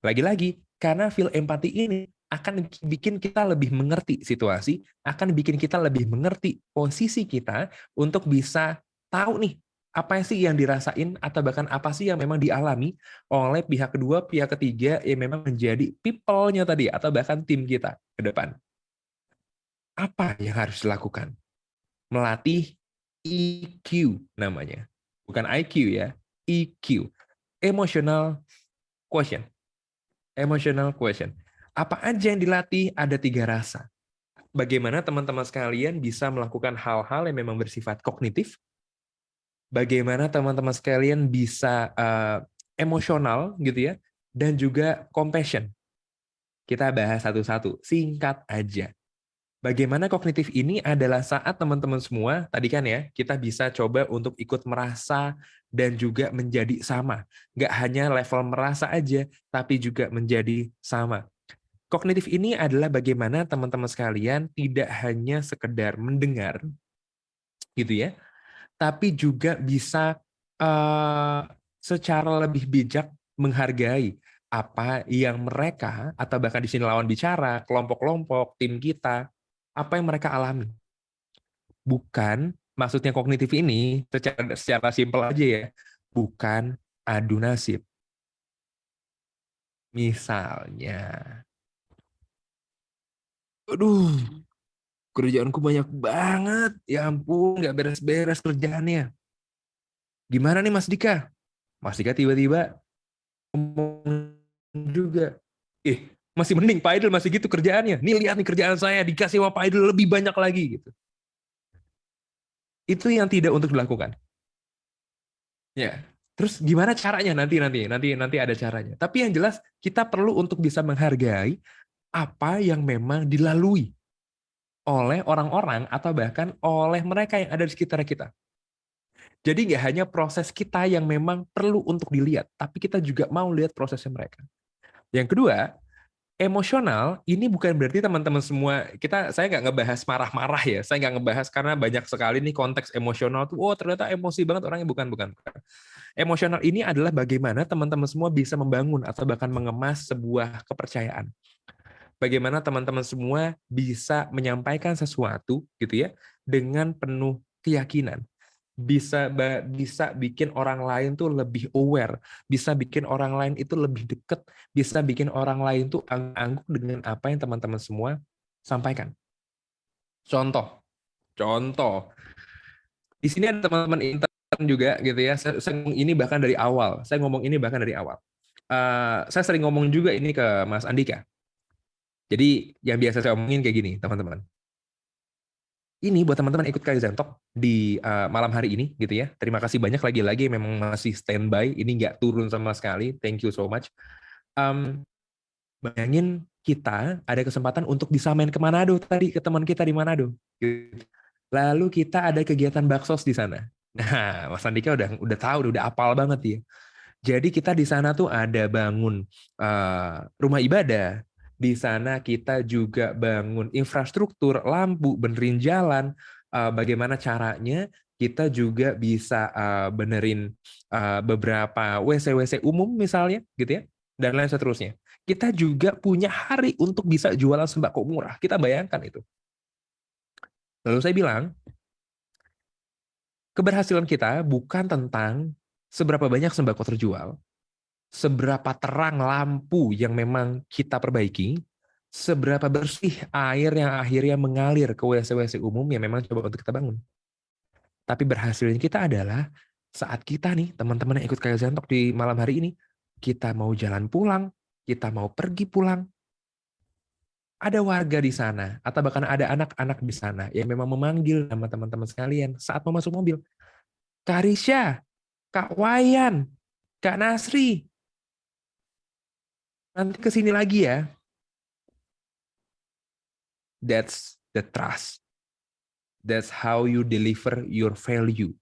Lagi-lagi, karena feel empati ini akan bikin kita lebih mengerti situasi, akan bikin kita lebih mengerti posisi kita untuk bisa tahu nih, apa sih yang dirasain, atau bahkan apa sih yang memang dialami oleh pihak kedua, pihak ketiga yang memang menjadi people-nya tadi, atau bahkan tim kita ke depan. Apa yang harus dilakukan? Melatih EQ namanya. Bukan IQ ya, EQ. Emotional quotient. Emotional question. Apa aja yang dilatih? Ada 3 rasa. Bagaimana teman-teman sekalian bisa melakukan hal-hal yang memang bersifat kognitif? Bagaimana teman-teman sekalian bisa emosional gitu ya? Dan juga compassion. Kita bahas satu-satu, singkat aja. Bagaimana kognitif ini adalah saat teman-teman semua, tadi kan ya, kita bisa coba untuk ikut merasa dan juga menjadi sama. Nggak hanya level merasa aja, tapi juga menjadi sama. Kognitif ini adalah bagaimana teman-teman sekalian tidak hanya sekedar mendengar, gitu ya, tapi juga bisa eh, secara lebih bijak menghargai apa yang mereka, atau bahkan di sini lawan bicara, kelompok-kelompok, tim kita, apa yang mereka alami. Bukan, maksudnya kognitif ini secara simpel aja ya, bukan adu nasib. Misalnya, aduh, kerjaanku banyak banget. Ya ampun, nggak beres-beres kerjaannya. Gimana nih Mas Dika? Mas Dika tiba-tiba ngomong juga. Masih mending Pak Idul masih gitu kerjaannya. Nih lihat nih kerjaan saya dikasih sama Pak Idul lebih banyak lagi gitu. Itu yang tidak untuk dilakukan. Ya. Terus gimana caranya nanti ada caranya. Tapi yang jelas kita perlu untuk bisa menghargai apa yang memang dilalui oleh orang-orang atau bahkan oleh mereka yang ada di sekitar kita. Jadi nggak hanya proses kita yang memang perlu untuk dilihat, tapi kita juga mau lihat prosesnya mereka. Yang kedua, emosional ini bukan berarti teman-teman semua, saya nggak ngebahas marah-marah ya, saya nggak ngebahas karena banyak sekali nih konteks emosional tuh, oh ternyata emosi banget orangnya, bukan. Emosional ini adalah bagaimana teman-teman semua bisa membangun atau bahkan mengemas sebuah kepercayaan. Bagaimana teman-teman semua bisa menyampaikan sesuatu gitu ya dengan penuh keyakinan, bisa bikin orang lain tuh lebih aware, bisa bikin orang lain itu lebih dekat, bisa bikin orang lain tuh angguk dengan apa yang teman-teman semua sampaikan. Contoh, di sini ada teman-teman intern juga gitu ya. Saya ngomong ini bahkan dari awal. Saya sering ngomong juga ini ke Mas Andika. Jadi yang biasa saya omongin kayak gini, teman-teman. Ini buat teman-teman ikut Kaizen Talk di malam hari ini gitu ya. Terima kasih banyak lagi-lagi memang masih standby. Ini nggak turun sama sekali. Thank you so much. Bayangin kita ada kesempatan untuk bisa main ke Manado tadi, ke teman kita di Manado. Lalu kita ada kegiatan baksos di sana. Nah, Mas Andika udah tahu, udah apal banget ya. Jadi kita di sana tuh ada bangun rumah ibadah. Di sana kita juga bangun infrastruktur, lampu, benerin jalan. Bagaimana caranya kita juga bisa benerin beberapa WC-WC umum misalnya, gitu ya, dan lain seterusnya. Kita juga punya hari untuk bisa jualan sembako murah. Kita bayangkan itu. Lalu saya bilang, keberhasilan kita bukan tentang seberapa banyak sembako terjual, seberapa terang lampu yang memang kita perbaiki, seberapa bersih air yang akhirnya mengalir ke WC-WC umum yang memang coba untuk kita bangun. Tapi berhasilnya kita adalah saat kita nih, teman-teman yang ikut Kaizen Talk di malam hari ini, kita mau jalan pulang, kita mau pergi pulang, ada warga di sana, atau bahkan ada anak-anak di sana yang memang memanggil nama teman-teman sekalian saat mau masuk mobil. Kak Risha, Kak Wayan, Kak Nasri, nanti kesini lagi ya. That's the trust. That's how you deliver your value.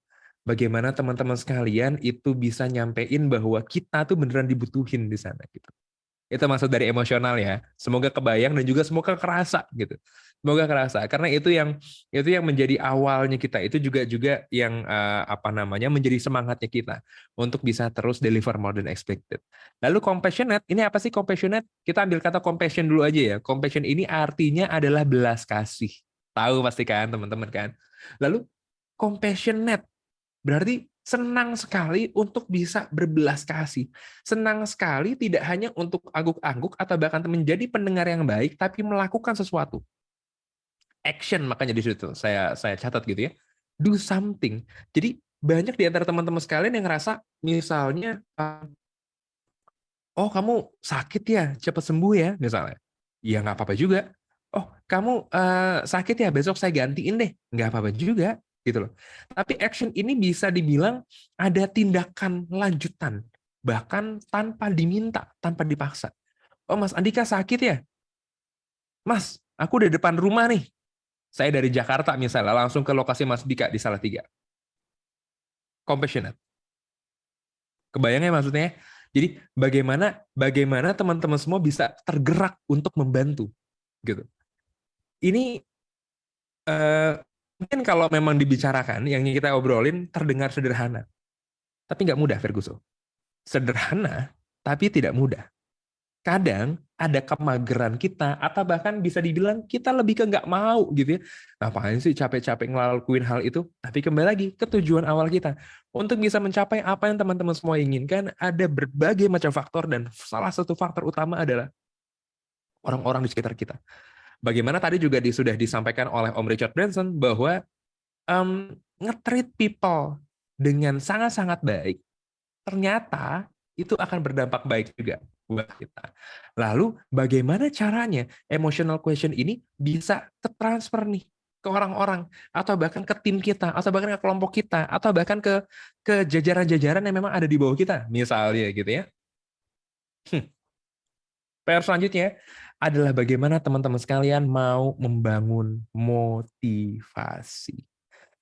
Bagaimana teman-teman sekalian itu bisa nyampein bahwa kita tuh beneran dibutuhin di sana gitu. Itu maksud dari emosional ya. Semoga kebayang dan juga semoga kerasa gitu. Semoga kerasa karena itu yang menjadi awalnya kita. Itu juga yang menjadi semangatnya kita untuk bisa terus deliver more than expected. Lalu compassionate, ini apa sih compassionate? Kita ambil kata compassion dulu aja ya. Compassion ini artinya adalah belas kasih. Tahu pasti kan teman-teman kan. Lalu compassionate berarti senang sekali untuk bisa berbelas kasih. Senang sekali tidak hanya untuk angguk-angguk atau bahkan menjadi pendengar yang baik, tapi melakukan sesuatu. Action, makanya di situ saya catat gitu ya. Do something. Jadi banyak di antara teman-teman sekalian yang ngerasa misalnya, oh kamu sakit ya, cepat sembuh ya misalnya. Ya nggak apa-apa juga. Oh kamu sakit ya, besok saya gantiin deh. Nggak apa-apa juga gitu loh. Tapi action ini bisa dibilang ada tindakan lanjutan, bahkan tanpa diminta, tanpa dipaksa. Oh Mas Andika sakit ya? Mas, aku udah depan rumah nih. Saya dari Jakarta misalnya, langsung ke lokasi Mas Dika di Salatiga. Compassionate. Kebayang ya maksudnya? Jadi bagaimana teman-teman semua bisa tergerak untuk membantu gitu. Ini mungkin kalau memang dibicarakan yang kita obrolin terdengar sederhana, tapi nggak mudah, Ferguson. Sederhana tapi tidak mudah. Kadang ada kemageran kita atau bahkan bisa dibilang kita lebih ke nggak mau gitu ya. Ngapain sih capek-capek ngelakuin hal itu? Tapi kembali lagi ke tujuan awal kita. Untuk bisa mencapai apa yang teman-teman semua inginkan, ada berbagai macam faktor dan salah satu faktor utama adalah orang-orang di sekitar kita. Bagaimana tadi juga sudah disampaikan oleh Om Richard Branson bahwa nge-treat people dengan sangat-sangat baik, ternyata itu akan berdampak baik juga buat kita. Lalu bagaimana caranya emotional question ini bisa tertransfer nih ke orang-orang atau bahkan ke tim kita atau bahkan ke kelompok kita atau bahkan ke jajaran-jajaran yang memang ada di bawah kita misalnya gitu ya. PR selanjutnya adalah bagaimana teman-teman sekalian mau membangun motivasi.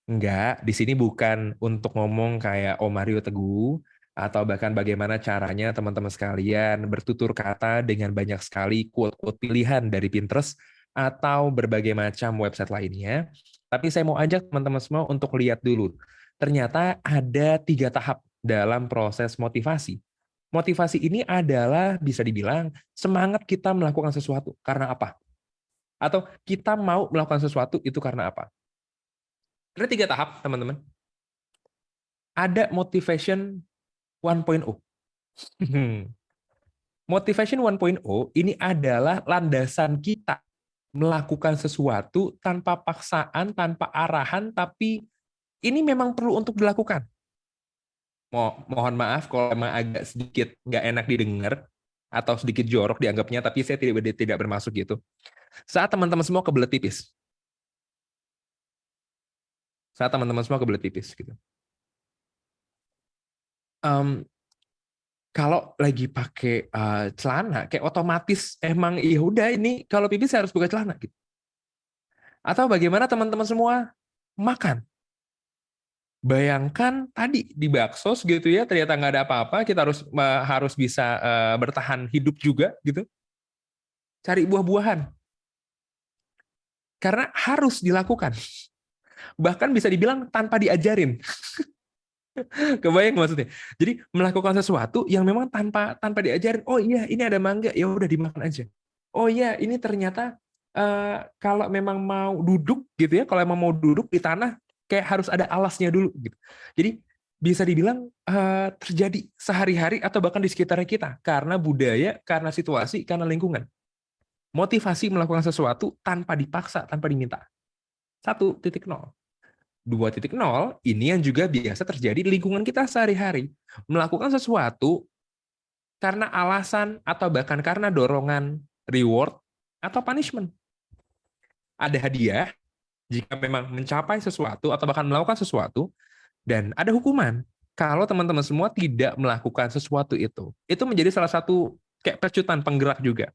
Enggak, di sini bukan untuk ngomong kayak Om Mario Teguh, atau bahkan bagaimana caranya teman-teman sekalian bertutur kata dengan banyak sekali quote-quote pilihan dari Pinterest atau berbagai macam website lainnya. Tapi saya mau ajak teman-teman semua untuk lihat dulu. Ternyata ada 3 tahap dalam proses motivasi. Motivasi ini adalah bisa dibilang semangat kita melakukan sesuatu. Karena apa? Atau kita mau melakukan sesuatu itu karena apa? Ada 3 tahap, teman-teman. Ada motivation 1.0. Motivation 1.0 ini adalah landasan kita melakukan sesuatu tanpa paksaan, tanpa arahan, tapi ini memang perlu untuk dilakukan. Mohon maaf kalau memang agak sedikit nggak enak didengar atau sedikit jorok dianggapnya, tapi saya tidak bermaksud gitu. Saat teman-teman semua kebelet tipis. Saat teman-teman semua kebelet tipis gitu. Kalau lagi pakai celana, kayak otomatis emang ya udah ini kalau pipis saya harus buka celana gitu. Atau bagaimana teman-teman semua makan? Bayangkan tadi di bakso gitu ya, ternyata nggak ada apa-apa, kita harus bisa bertahan hidup juga gitu. Cari buah-buahan. Karena harus dilakukan. Bahkan bisa dibilang tanpa diajarin. Kebayang maksudnya. Jadi melakukan sesuatu yang memang tanpa diajarin. Oh iya, ini ada mangga, ya udah dimakan aja. Oh iya, ini ternyata kalau memang mau duduk gitu ya, kalau memang mau duduk di tanah kayak harus ada alasnya dulu gitu. Jadi bisa dibilang terjadi sehari-hari atau bahkan di sekitar kita karena budaya, karena situasi, karena lingkungan. Motivasi melakukan sesuatu tanpa dipaksa, tanpa diminta. 1.0. 2.0 ini yang juga biasa terjadi di lingkungan kita sehari-hari. Melakukan sesuatu karena alasan atau bahkan karena dorongan reward atau punishment. Ada hadiah jika memang mencapai sesuatu atau bahkan melakukan sesuatu, dan ada hukuman kalau teman-teman semua tidak melakukan sesuatu itu. Itu menjadi salah satu kayak pecutan penggerak juga.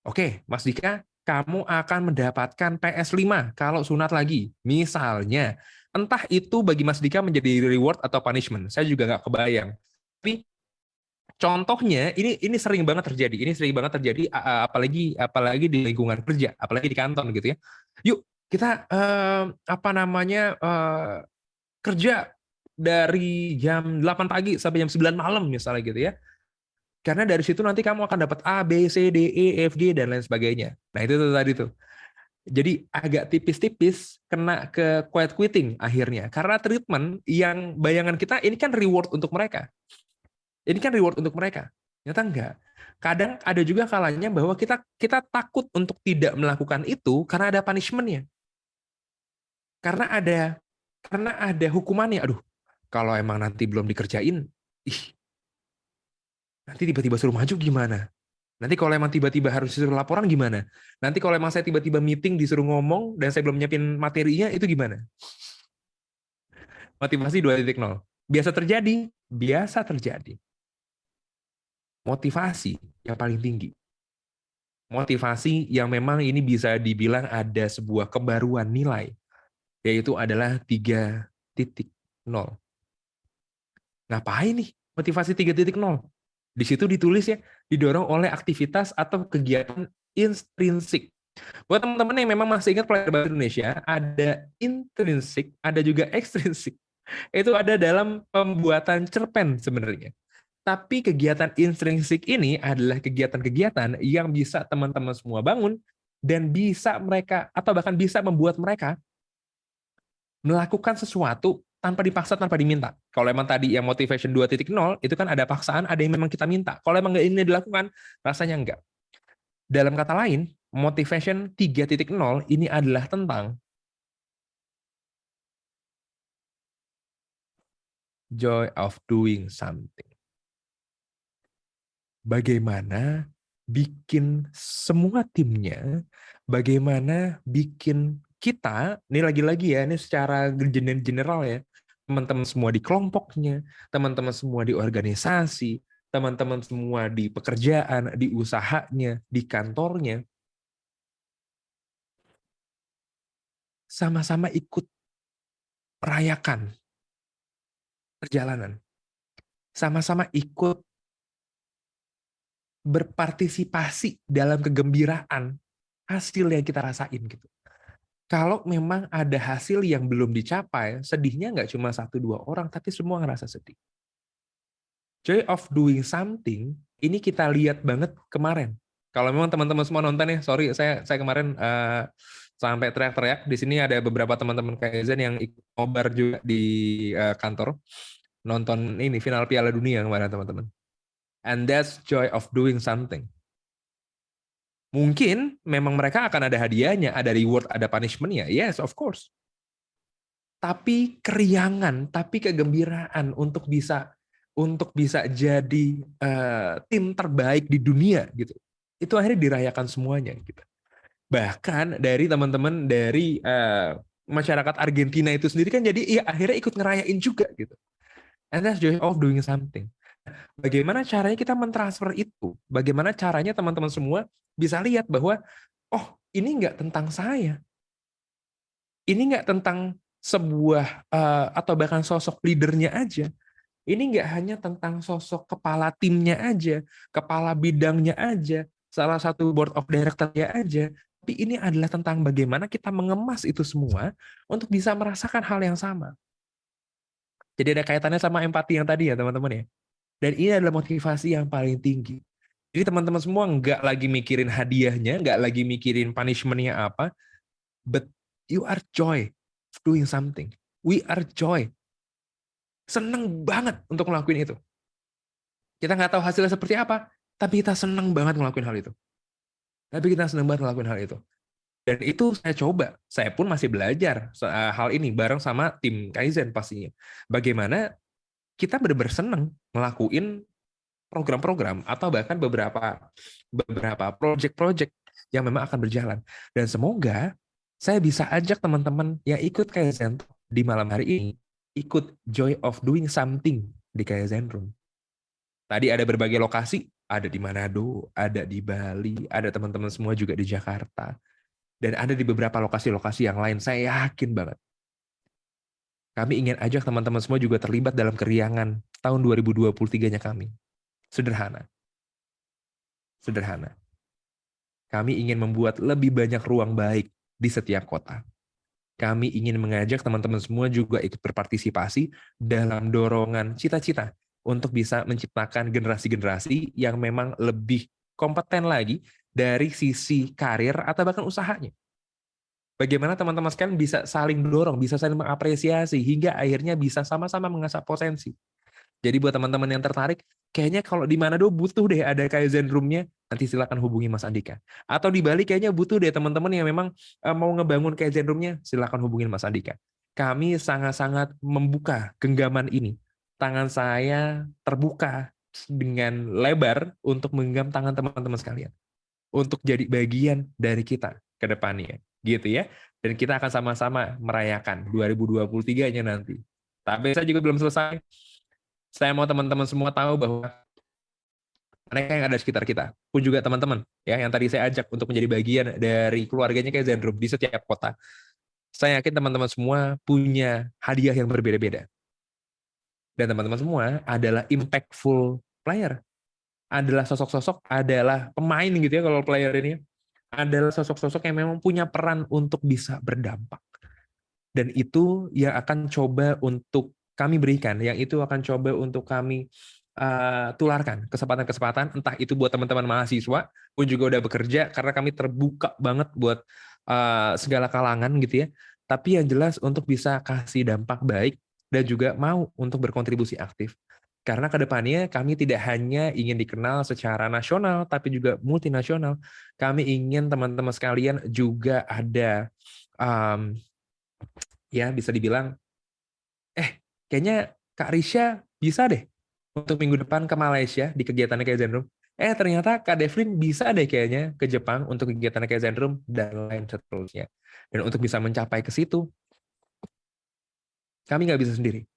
Oke, Mas Dika, kamu akan mendapatkan PS5 kalau sunat lagi. Misalnya, entah itu bagi Mas Dika menjadi reward atau punishment. Saya juga nggak kebayang. Tapi contohnya ini sering banget terjadi. Ini sering banget terjadi apalagi di lingkungan kerja, apalagi di kantor gitu ya. Yuk kita kerja dari jam 8 pagi sampai jam 9 malam misalnya gitu ya. Karena dari situ nanti kamu akan dapat A, B, C, D, E, F, G dan lain sebagainya. Nah, itu tuh tadi tuh. Jadi agak tipis-tipis kena ke quiet quitting akhirnya. Karena treatment yang bayangan kita ini kan reward untuk mereka. Ini kan reward untuk mereka. Ternyata enggak. Kadang ada juga kalanya bahwa kita takut untuk tidak melakukan itu karena ada punishment-nya. Karena ada hukumannya. Aduh, kalau emang nanti belum dikerjain, nanti tiba-tiba suruh maju gimana? Nanti kalau emang tiba-tiba harus disuruh laporan gimana? Nanti kalau emang saya tiba-tiba meeting disuruh ngomong dan saya belum nyiapin materinya, itu gimana? Motivasi 2.0. Biasa terjadi. Biasa terjadi. Motivasi yang paling tinggi. Motivasi yang memang ini bisa dibilang ada sebuah kebaruan nilai, yaitu adalah 3.0. Ngapain nih motivasi 3.0? Di situ ditulis ya, didorong oleh aktivitas atau kegiatan intrinsik. Buat teman-teman yang memang masih ingat pelajaran bahasa Indonesia, ada intrinsik, ada juga ekstrinsik. Itu ada dalam pembuatan cerpen sebenarnya. Tapi kegiatan intrinsik ini adalah kegiatan-kegiatan yang bisa teman-teman semua bangun dan bisa mereka, atau bahkan bisa membuat mereka melakukan sesuatu tanpa dipaksa, tanpa diminta. Kalau emang tadi yang motivation 2.0, itu kan ada paksaan, ada yang memang kita minta. Kalau emang nggak ini dilakukan, rasanya enggak. Dalam kata lain, motivation 3.0 ini adalah tentang joy of doing something. Bagaimana bikin semua timnya, bagaimana bikin kita, ini lagi-lagi ya, ini secara general ya, teman-teman semua di kelompoknya, teman-teman semua di organisasi, teman-teman semua di pekerjaan, di usahanya, di kantornya, sama-sama ikut merayakan perjalanan, sama-sama ikut berpartisipasi dalam kegembiraan hasil yang kita rasain gitu. Kalau memang ada hasil yang belum dicapai, sedihnya nggak cuma 1-2 orang, tapi semua ngerasa sedih. Joy of doing something, ini kita lihat banget kemarin. Kalau memang teman-teman semua nonton ya, sorry saya kemarin sampai teriak-teriak. Di sini ada beberapa teman-teman Kaizen yang ikut nobar juga di kantor, nonton ini final Piala Dunia kemarin teman-teman. And that's joy of doing something. Mungkin memang mereka akan ada hadiahnya, ada reward, ada punishment-nya. Yes, of course. Tapi keriangan, tapi kegembiraan untuk bisa jadi tim terbaik di dunia gitu. Itu akhirnya dirayakan semuanya gitu. Bahkan dari teman-teman dari masyarakat Argentina itu sendiri kan jadi ya akhirnya ikut ngerayain juga gitu. And that's joy of doing something. Bagaimana caranya kita mentransfer itu? Bagaimana caranya teman-teman semua bisa lihat bahwa oh, ini nggak tentang saya. Ini nggak tentang sebuah atau bahkan sosok leadernya aja. Ini nggak hanya tentang sosok kepala timnya aja, kepala bidangnya aja, salah satu board of director-nya aja, tapi ini adalah tentang bagaimana kita mengemas itu semua untuk bisa merasakan hal yang sama. Jadi ada kaitannya sama empati yang tadi ya teman-teman ya. Dan ini adalah motivasi yang paling tinggi. Jadi teman-teman semua nggak lagi mikirin hadiahnya, nggak lagi mikirin punishment-nya apa, but you are joy of doing something. We are joy. Seneng banget untuk ngelakuin itu. Kita nggak tahu hasilnya seperti apa, tapi kita seneng banget ngelakuin hal itu. Dan itu saya coba. Saya pun masih belajar hal ini bareng sama tim Kaizen pastinya. Bagaimana kita benar-benar seneng ngelakuin program-program atau bahkan beberapa project-project yang memang akan berjalan. Dan semoga saya bisa ajak teman-teman yang ikut Kaizen di malam hari ini ikut joy of doing something di Kaizen Room. Tadi ada berbagai lokasi, ada di Manado, ada di Bali, ada teman-teman semua juga di Jakarta, dan ada di beberapa lokasi-lokasi yang lain. Saya yakin banget. Kami ingin ajak teman-teman semua juga terlibat dalam keriangan tahun 2023-nya kami. Sederhana. Sederhana. Kami ingin membuat lebih banyak ruang baik di setiap kota. Kami ingin mengajak teman-teman semua juga ikut berpartisipasi dalam dorongan cita-cita untuk bisa menciptakan generasi-generasi yang memang lebih kompeten lagi dari sisi karir atau bahkan usahanya. Bagaimana teman-teman sekalian bisa saling dorong, bisa saling mengapresiasi, hingga akhirnya bisa sama-sama mengasah potensi. Jadi buat teman-teman yang tertarik, kayaknya kalau di Manado butuh deh ada Kaizen Room-nya, nanti silakan hubungi Mas Andika. Atau di Bali kayaknya butuh deh teman-teman yang memang mau ngebangun Kaizen Room-nya, silakan hubungin Mas Andika. Kami sangat-sangat membuka genggaman ini. Tangan saya terbuka dengan lebar untuk menggenggam tangan teman-teman sekalian. Untuk jadi bagian dari kita ke depannya. Gitu ya. Dan kita akan sama-sama merayakan 2023-nya nanti. Tapi saya juga belum selesai. Saya mau teman-teman semua tahu bahwa mereka yang ada di sekitar kita, pun juga teman-teman ya yang tadi saya ajak untuk menjadi bagian dari keluarganya kayak Zendrum di setiap kota. Saya yakin teman-teman semua punya hadiah yang berbeda-beda. Dan teman-teman semua adalah impactful player. Adalah sosok-sosok, adalah pemain gitu ya kalau player ini. Adalah sosok-sosok yang memang punya peran untuk bisa berdampak. Dan itu yang akan coba untuk kami berikan, yang itu akan coba untuk kami tularkan kesempatan-kesempatan, entah itu buat teman-teman mahasiswa pun juga udah bekerja, karena kami terbuka banget buat segala kalangan gitu ya. Tapi yang jelas untuk bisa kasih dampak baik dan juga mau untuk berkontribusi aktif. Karena kedepannya kami tidak hanya ingin dikenal secara nasional, tapi juga multinasional. Kami ingin teman-teman sekalian juga ada um, ya bisa dibilang, kayaknya Kak Risha bisa deh untuk minggu depan ke Malaysia di kegiatannya Kaizen Room. Ternyata Kak Devlin bisa deh kayaknya ke Jepang untuk kegiatannya Kaizen Room dan lain seterusnya. Dan untuk bisa mencapai ke situ, kami nggak bisa sendiri.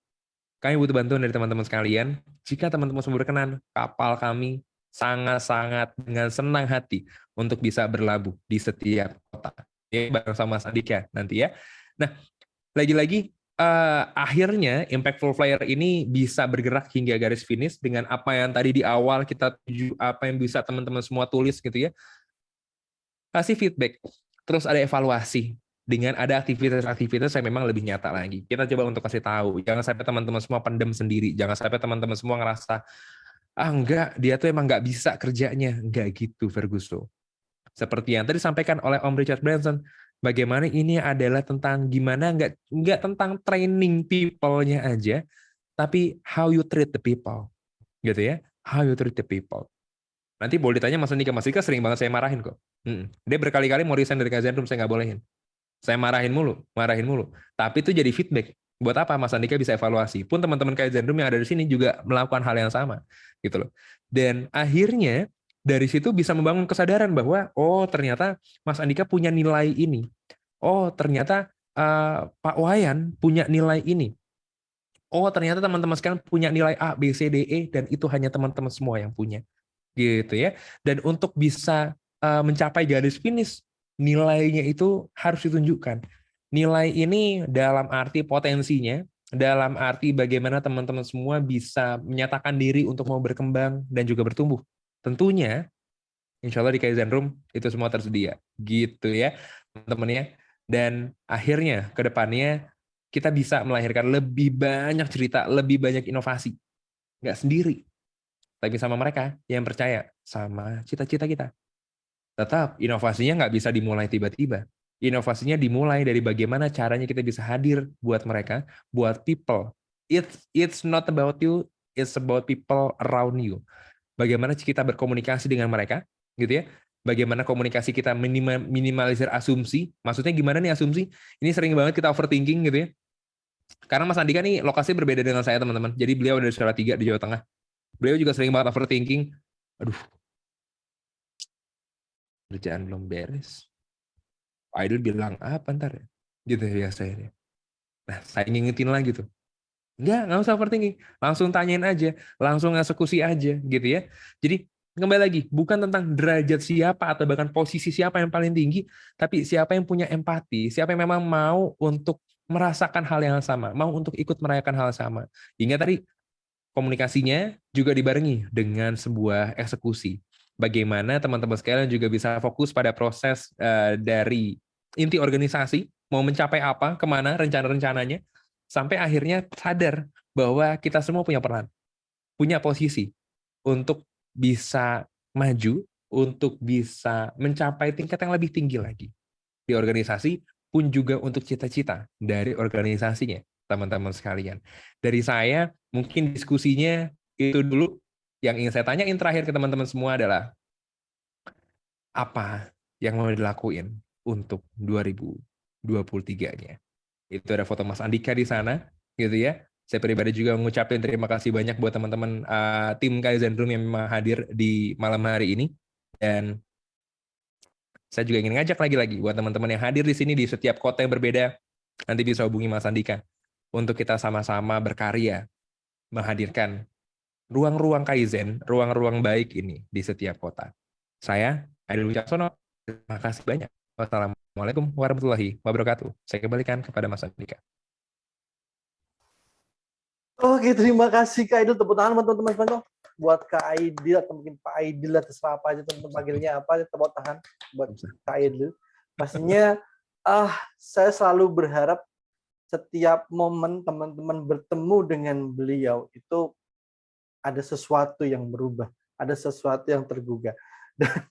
Kami butuh bantuan dari teman-teman sekalian. Jika teman-teman semua berkenan, kapal kami sangat-sangat dengan senang hati untuk bisa berlabuh di setiap kota. Ya, bareng sama Mas Andika nanti ya. Nah, lagi-lagi akhirnya Impactful Flyer ini bisa bergerak hingga garis finish dengan apa yang tadi di awal kita tuju, apa yang bisa teman-teman semua tulis gitu ya. Kasih feedback, terus ada evaluasi dengan ada aktivitas-aktivitas yang memang lebih nyata lagi. Kita coba untuk kasih tahu, jangan sampai teman-teman semua pendem sendiri, jangan sampai teman-teman semua ngerasa enggak, dia tuh emang nggak bisa kerjanya, enggak gitu Ferguson. Seperti yang tadi disampaikan oleh Om Richard Branson, bagaimana ini adalah tentang gimana nggak tentang training people-nya aja, tapi how you treat the people, gitu ya, how you treat the people. Nanti boleh ditanya Mas Dika sering banget saya marahin kok. Dia berkali-kali mau resign dari Kaizen Room, saya nggak bolehin. Saya marahin mulu, marahin mulu. Tapi itu jadi feedback. Buat apa Mas Andika bisa evaluasi? Pun teman-teman Kaizen Room yang ada di sini juga melakukan hal yang sama, gitu loh. Dan akhirnya dari situ bisa membangun kesadaran bahwa oh ternyata Mas Andika punya nilai ini. Oh ternyata Pak Wayan punya nilai ini. Oh ternyata teman-teman sekalian punya nilai A, B, C, D, E dan itu hanya teman-teman semua yang punya, gitu ya. Dan untuk bisa mencapai garis finish, nilainya itu harus ditunjukkan. Nilai ini dalam arti potensinya, dalam arti bagaimana teman-teman semua bisa menyatakan diri untuk mau berkembang dan juga bertumbuh. Tentunya, insya Allah di Kaizen Room itu semua tersedia, gitu ya, teman-teman ya. Dan akhirnya ke depannya kita bisa melahirkan lebih banyak cerita, lebih banyak inovasi. Nggak sendiri, tapi sama mereka yang percaya sama cita-cita kita. Tetap, inovasinya nggak bisa dimulai tiba-tiba. Inovasinya dimulai dari bagaimana caranya kita bisa hadir buat mereka, buat people. It's not about you, it's about people around you. Bagaimana kita berkomunikasi dengan mereka, gitu ya. Bagaimana komunikasi kita minimalisir asumsi. Maksudnya gimana nih asumsi? Ini sering banget kita overthinking gitu ya. Karena Mas Andika nih lokasi berbeda dengan saya teman-teman. Jadi beliau dari Salatiga di Jawa Tengah. Beliau juga sering banget overthinking. Aduh, kerjaan belum beres. Idol bilang apa ntar ya? Gitu ya biasanya. Nah, saya ngingetin lagi tuh. Nggak usah overthinking. Langsung tanyain aja, langsung eksekusi aja gitu ya. Jadi kembali lagi, bukan tentang derajat siapa atau bahkan posisi siapa yang paling tinggi, tapi siapa yang punya empati, siapa yang memang mau untuk merasakan hal yang sama, mau untuk ikut merayakan hal yang sama. Hingga tadi komunikasinya juga dibarengi dengan sebuah eksekusi. Bagaimana teman-teman sekalian juga bisa fokus pada proses dari inti organisasi, mau mencapai apa, kemana rencana-rencananya, sampai akhirnya sadar bahwa kita semua punya peran, punya posisi untuk bisa maju, untuk bisa mencapai tingkat yang lebih tinggi lagi di organisasi, pun juga untuk cita-cita dari organisasinya, teman-teman sekalian. Dari saya, mungkin diskusinya itu dulu. Yang ingin saya tanyain terakhir ke teman-teman semua adalah, apa yang mau dilakuin untuk 2023-nya? Itu ada foto Mas Andika di sana, gitu ya. Saya pribadi juga mengucapkan terima kasih banyak buat teman-teman tim Kaizen Room yang memang hadir di malam hari ini. Dan saya juga ingin ngajak lagi-lagi buat teman-teman yang hadir di sini di setiap kota yang berbeda, nanti bisa hubungi Mas Andika untuk kita sama-sama berkarya menghadirkan ruang-ruang Kaizen, ruang-ruang baik ini di setiap kota. Saya, Adil Wicaksono, terima kasih banyak. Wassalamualaikum warahmatullahi wabarakatuh. Saya kembalikan kepada Mas Andika. Oke, terima kasih Kak Aidil. Tepuk tangan buat teman-teman semua dong. Buat Kak Aidil atau mungkin Pak Aidil lah, terserah apa aja teman-teman panggilnya apa, tepuk tangan buat Kak Aidil. Pastinya saya selalu berharap setiap momen teman-teman bertemu dengan beliau itu ada sesuatu yang berubah, ada sesuatu yang tergugah. Dan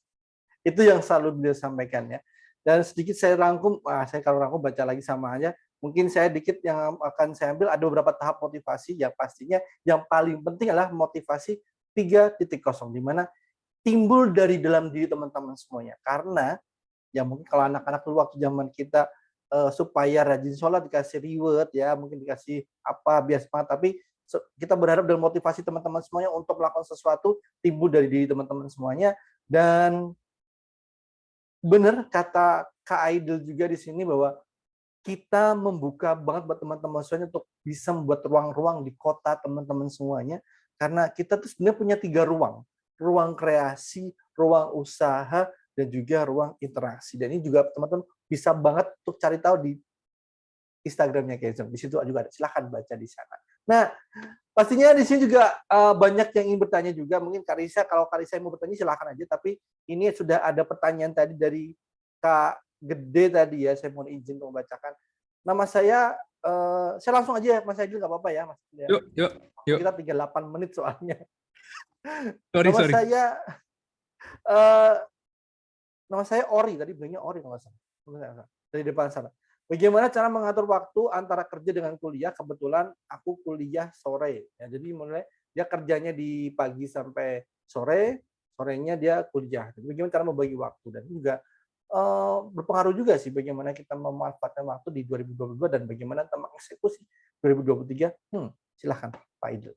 itu yang selalu beliau sampaikan ya. Dan sedikit saya rangkum, saya kalau rangkum baca lagi sama aja. Mungkin saya dikit yang akan saya ambil ada beberapa tahap motivasi yang pastinya yang paling penting adalah motivasi 3.0 di mana timbul dari dalam diri teman-teman semuanya. Karena ya mungkin kalau anak-anak dulu waktu zaman kita supaya rajin sholat dikasih reward ya, mungkin dikasih apa biar semangat, tapi kita berharap dengan motivasi teman-teman semuanya untuk melakukan sesuatu timbul dari diri teman-teman semuanya. Dan benar kata Kak Aidil juga di sini bahwa kita membuka banget buat teman-teman semuanya untuk bisa membuat ruang-ruang di kota teman-teman semuanya, karena kita tuh sebenarnya punya 3 ruang. Ruang kreasi, ruang usaha, dan juga ruang interaksi. Dan ini juga teman-teman bisa banget untuk cari tahu di Instagramnya Kaizen. Di situ juga ada. Silahkan baca di sana. Nah, pastinya di sini juga banyak yang ingin bertanya juga. Mungkin Karisa, kalau Karisa mau bertanya silahkan aja. Tapi ini sudah ada pertanyaan tadi dari Kak Gede tadi ya. Saya mohon izin untuk membacakan. Nama saya langsung aja ya, Mas Aidil, nggak apa-apa ya, Mas. Yuk. Kita tinggal 8 menit soalnya. Sorry. Nama saya Ori, tadi bilangnya Ori kalau nggak salah. Dari depan sana. Bagaimana cara mengatur waktu antara kerja dengan kuliah? Kebetulan aku kuliah sore. Ya, jadi mulai dia kerjanya di pagi sampai sore, sorenya dia kuliah. Jadi bagaimana cara membagi waktu? Dan juga berpengaruh juga sih bagaimana kita memanfaatkan waktu di 2022 dan bagaimana kita mengeksekusi 2023. Silahkan Pak Idil.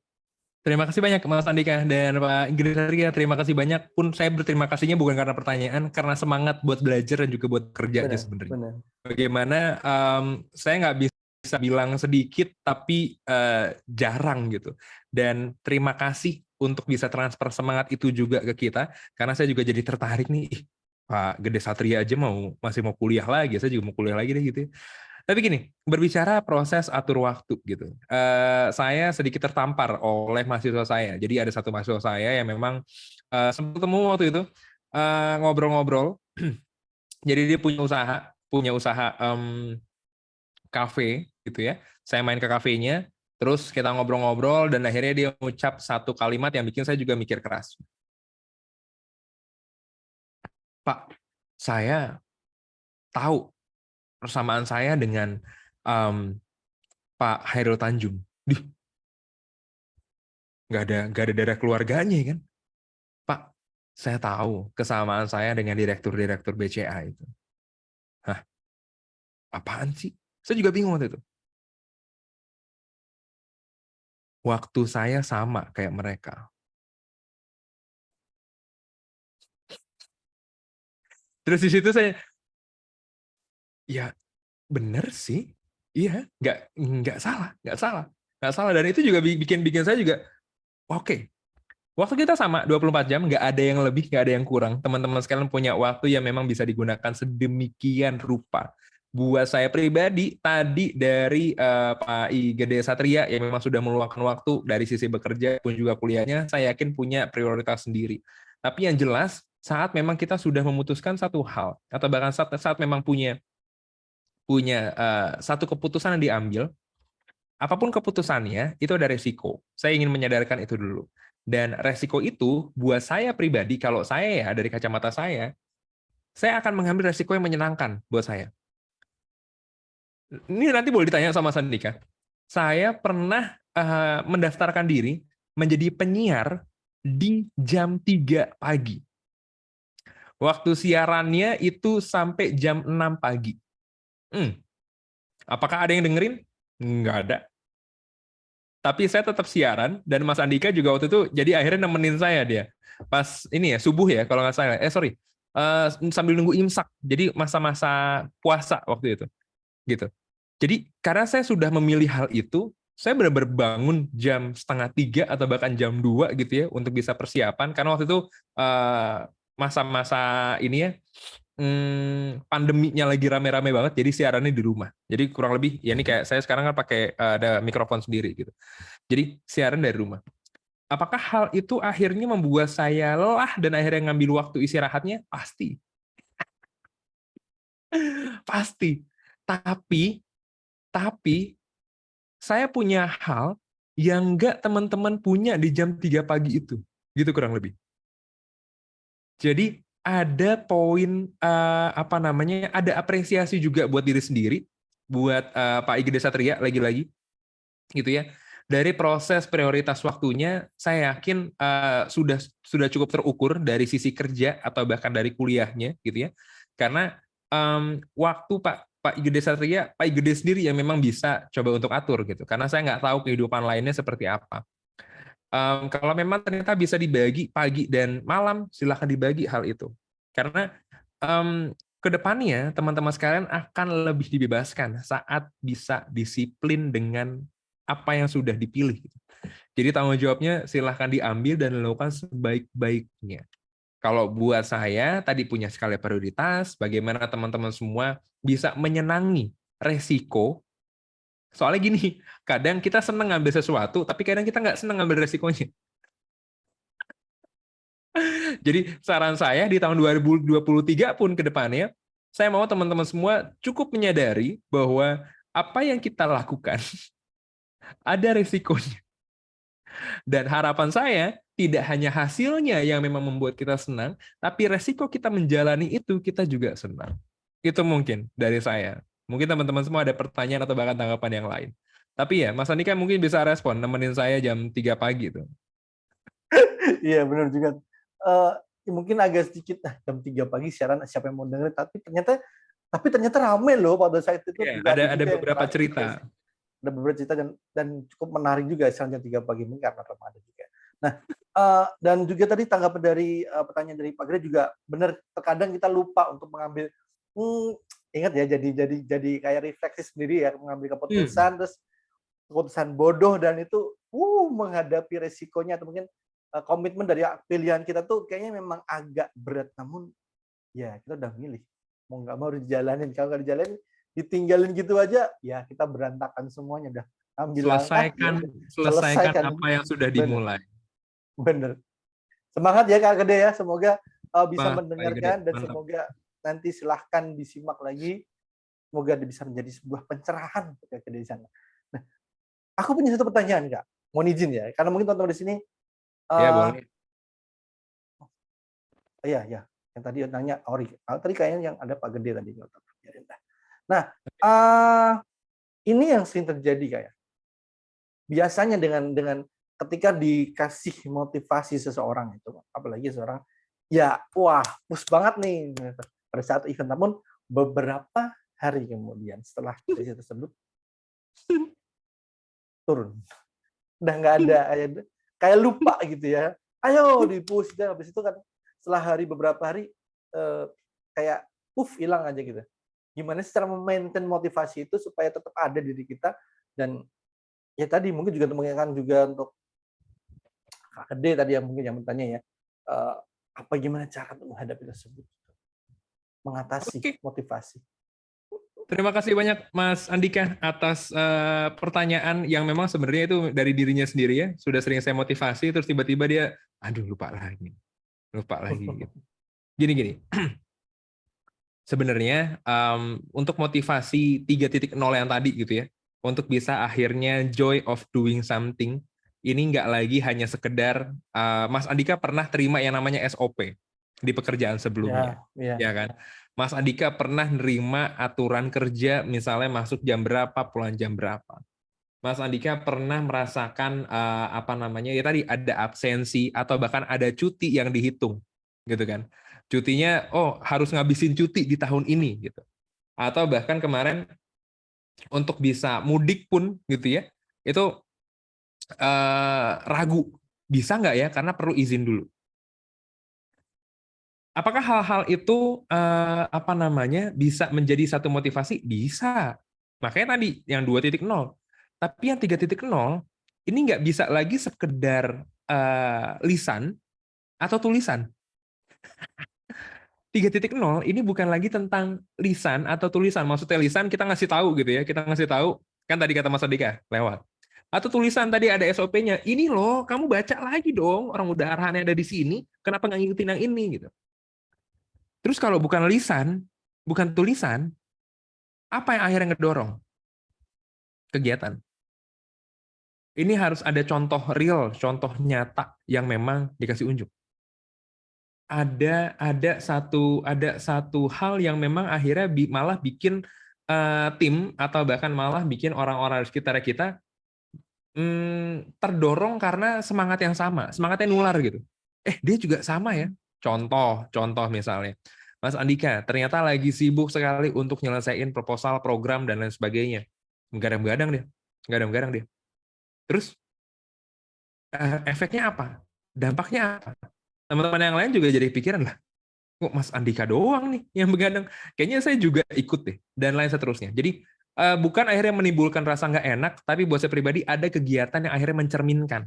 Terima kasih banyak Mas Andika dan Pak Ingrid. Terima kasih banyak. Pun saya berterima kasihnya bukan karena pertanyaan, karena semangat buat belajar dan juga buat kerja aja sebenarnya. Benar. Bagaimana saya nggak bisa bilang sedikit, tapi jarang gitu. Dan terima kasih untuk bisa transfer semangat itu juga ke kita, karena saya juga jadi tertarik nih. Pak Gede Satria aja masih mau kuliah lagi, saya juga mau kuliah lagi deh gitu. Tapi gini, berbicara proses atur waktu gitu, saya sedikit tertampar oleh mahasiswa saya. Jadi ada satu mahasiswa saya yang memang sempat ketemu waktu itu, ngobrol-ngobrol. Jadi dia punya usaha kafe gitu ya. Saya main ke kafenya, terus kita ngobrol-ngobrol, dan akhirnya dia mengucap satu kalimat yang bikin saya juga mikir keras. Pak, saya tahu persamaan saya dengan Pak Hairul Tanjung. Nggak ada darah keluarganya kan. Pak, saya tahu kesamaan saya dengan direktur-direktur BCA itu. Hah, apaan sih? Saya juga bingung waktu itu. Waktu saya sama kayak mereka. Terus di situ saya, ya bener sih. Iya, nggak salah. nggak salah. Dan itu juga bikin saya juga, oke, waktu kita sama 24 jam, nggak ada yang lebih, nggak ada yang kurang. Teman-teman sekalian punya waktu yang memang bisa digunakan sedemikian rupa. Buat saya pribadi, tadi dari Pak I Gede Satria yang memang sudah meluangkan waktu dari sisi bekerja pun juga kuliahnya, saya yakin punya prioritas sendiri. Tapi yang jelas, saat memang kita sudah memutuskan satu hal, atau bahkan saat memang punya punya satu keputusan yang diambil, apapun keputusannya, itu ada resiko. Saya ingin menyadarkan itu dulu. Dan resiko itu, buat saya pribadi, kalau saya ya, dari kacamata saya akan mengambil resiko yang menyenangkan buat saya. Ini nanti boleh ditanya sama Sandika. Saya pernah mendaftarkan diri menjadi penyiar di jam 3 pagi. Waktu siarannya itu sampai jam 6 pagi. Apakah ada yang dengerin? Nggak ada. Tapi saya tetap siaran, dan Mas Andika juga waktu itu jadi akhirnya nemenin saya dia. Pas ini ya, subuh ya kalau nggak salah. Sorry. Sambil nunggu imsak. Jadi masa-masa puasa waktu itu. Gitu. Jadi karena saya sudah memilih hal itu, saya benar-benar bangun jam setengah 3 atau bahkan jam 2 gitu ya untuk bisa persiapan. Karena waktu itu masa-masa ini ya, pandeminya lagi rame-rame banget, jadi siarannya di rumah. Jadi kurang lebih, ya ini kayak saya sekarang kan pakai ada mikrofon sendiri gitu. Jadi siaran dari rumah. Apakah hal itu akhirnya membuat saya lelah dan akhirnya ngambil waktu istirahatnya? Pasti. Pasti. Tapi saya punya hal yang nggak teman-teman punya di jam 3 pagi itu. Gitu kurang lebih. Jadi ada poin apa namanya? Ada apresiasi juga buat diri sendiri, buat Pak Igede Satria lagi-lagi gitu ya. Dari proses prioritas waktunya, saya yakin sudah cukup terukur dari sisi kerja atau bahkan dari kuliahnya gitu ya. Karena waktu Pak Igede Satria, Pak Igede sendiri yang memang bisa coba untuk atur gitu. Karena saya nggak tahu kehidupan lainnya seperti apa. Kalau memang ternyata bisa dibagi pagi dan malam, silahkan dibagi hal itu. Karena ke depannya teman-teman sekalian akan lebih dibebaskan saat bisa disiplin dengan apa yang sudah dipilih. Jadi tanggung jawabnya silahkan diambil dan dilakukan sebaik-baiknya. Kalau buat saya, tadi punya skala prioritas, bagaimana teman-teman semua bisa menyenangi resiko. Soalnya gini, kadang kita senang ngambil sesuatu, tapi kadang kita nggak senang ngambil resikonya. Jadi saran saya di tahun 2023 pun ke depannya, saya mau teman-teman semua cukup menyadari bahwa apa yang kita lakukan ada resikonya. Dan harapan saya tidak hanya hasilnya yang memang membuat kita senang, tapi resiko kita menjalani itu kita juga senang. Itu mungkin dari saya. Mungkin teman-teman semua ada pertanyaan atau bahkan tanggapan yang lain. Tapi ya, Mas Andika mungkin bisa respon, nemenin saya jam 3 pagi tuh. Iya benar juga. Eh, mungkin agak sedikit jam 3 pagi siaran siapa yang mau dengerin, tapi ternyata ramai loh pada saat itu Iya, juga ada ada juga yang beberapa terakhir juga. cerita. Ada beberapa cerita dan cukup menarik juga siaran jam 3 pagi mungkin karena Ramadan juga. Nah, dan juga tadi tanggapan dari pertanyaan dari Pak Gede juga benar, terkadang kita lupa untuk mengambil ingat ya, jadi kayak refleksi sendiri ya, mengambil keputusan terus keputusan bodoh, dan itu menghadapi resikonya atau mungkin komitmen dari pilihan kita tuh kayaknya memang agak berat, namun ya kita udah milih, mau nggak mau harus dijalanin. Kalau nggak dijalanin, ditinggalin gitu aja, ya kita berantakan semuanya. Udah ambil langkah, ya udah Selesaikan selesaikan. apa yang sudah Bener, dimulai. bener. Semangat ya Kak Gede ya, semoga bisa Pak Gede, mendengarkan, dan mantap. semoga nanti silahkan disimak lagi. Semoga bisa menjadi sebuah pencerahan untuk Kak Gede di sana. Nah, aku punya satu pertanyaan Kak, mohon izin ya, karena mungkin teman-teman di sini Ya, uh, boleh. iya, iya. Yang tadi nanya Ori. Tadi kayaknya yang ada Pak Gede tadi. Nah, ini yang sering terjadi kayak. Biasanya dengan ketika dikasih motivasi seseorang itu, apalagi seseorang ya wah, push banget nih pada saat event, namun beberapa hari kemudian setelah sesi tersebut turun. Udah nggak ada, kayak lupa gitu ya. Ayo di-push, dan habis itu kan setelah beberapa hari kayak hilang aja gitu. Gimana sih cara memaintain motivasi itu supaya tetap ada di diri kita, dan ya tadi mungkin juga untuk mengingatkan juga untuk Kak Gede tadi yang mungkin yang bertanya ya, apa gimana cara untuk menghadapi tersebut, mengatasi Oke, motivasi. terima kasih banyak Mas Andika atas pertanyaan yang memang sebenarnya itu dari dirinya sendiri ya. Sudah sering saya motivasi, terus tiba-tiba dia, aduh lupa lagi. Gitu. Gini, sebenarnya untuk motivasi 3.0 yang tadi gitu ya, untuk bisa akhirnya joy of doing something, ini nggak lagi hanya sekedar, Mas Andika pernah terima yang namanya SOP di pekerjaan sebelumnya, Ya, ya. ya kan? Mas Andika pernah nerima aturan kerja, misalnya masuk jam berapa, pulang jam berapa. Mas Andika pernah merasakan apa namanya ya tadi ada absensi atau bahkan ada cuti yang dihitung, gitu kan? Cutinya, oh harus ngabisin cuti di tahun ini, gitu. Atau bahkan kemarin untuk bisa mudik pun, gitu ya, itu ragu bisa nggak ya karena perlu izin dulu. Apakah hal-hal itu apa namanya bisa menjadi satu motivasi? Bisa. Makanya tadi yang 2.0. Tapi yang 3.0 ini nggak bisa lagi sekedar lisan atau tulisan. 3.0 ini bukan lagi tentang lisan atau tulisan. Maksudnya lisan kita ngasih tahu gitu ya. Kita ngasih tahu, kan tadi kata Mas Adika, lewat. Atau tulisan tadi ada SOP-nya. Ini loh, kamu baca lagi dong. Orang udah arahannya ada di sini, kenapa nggak ngikutin yang ini gitu. Terus kalau bukan lisan, bukan tulisan, apa yang akhirnya ngedorong? Kegiatan. Ini harus ada contoh real, contoh nyata yang memang dikasih unjuk. Ada satu hal yang memang akhirnya malah bikin tim atau bahkan malah bikin orang-orang di sekitar kita terdorong karena semangat yang sama, semangatnya nular gitu. Dia juga sama ya. Contoh misalnya, Mas Andika ternyata lagi sibuk sekali untuk nyelesain proposal, program dan lain sebagainya. Gadang-gadang dia. Terus efeknya apa? Dampaknya apa? Teman-teman yang lain juga jadi pikiran lah. Kok Mas Andika doang nih yang begadang? Kayaknya saya juga ikut deh, dan lain seterusnya. Jadi bukan akhirnya menimbulkan rasa nggak enak, tapi buat saya pribadi ada kegiatan yang akhirnya mencerminkan.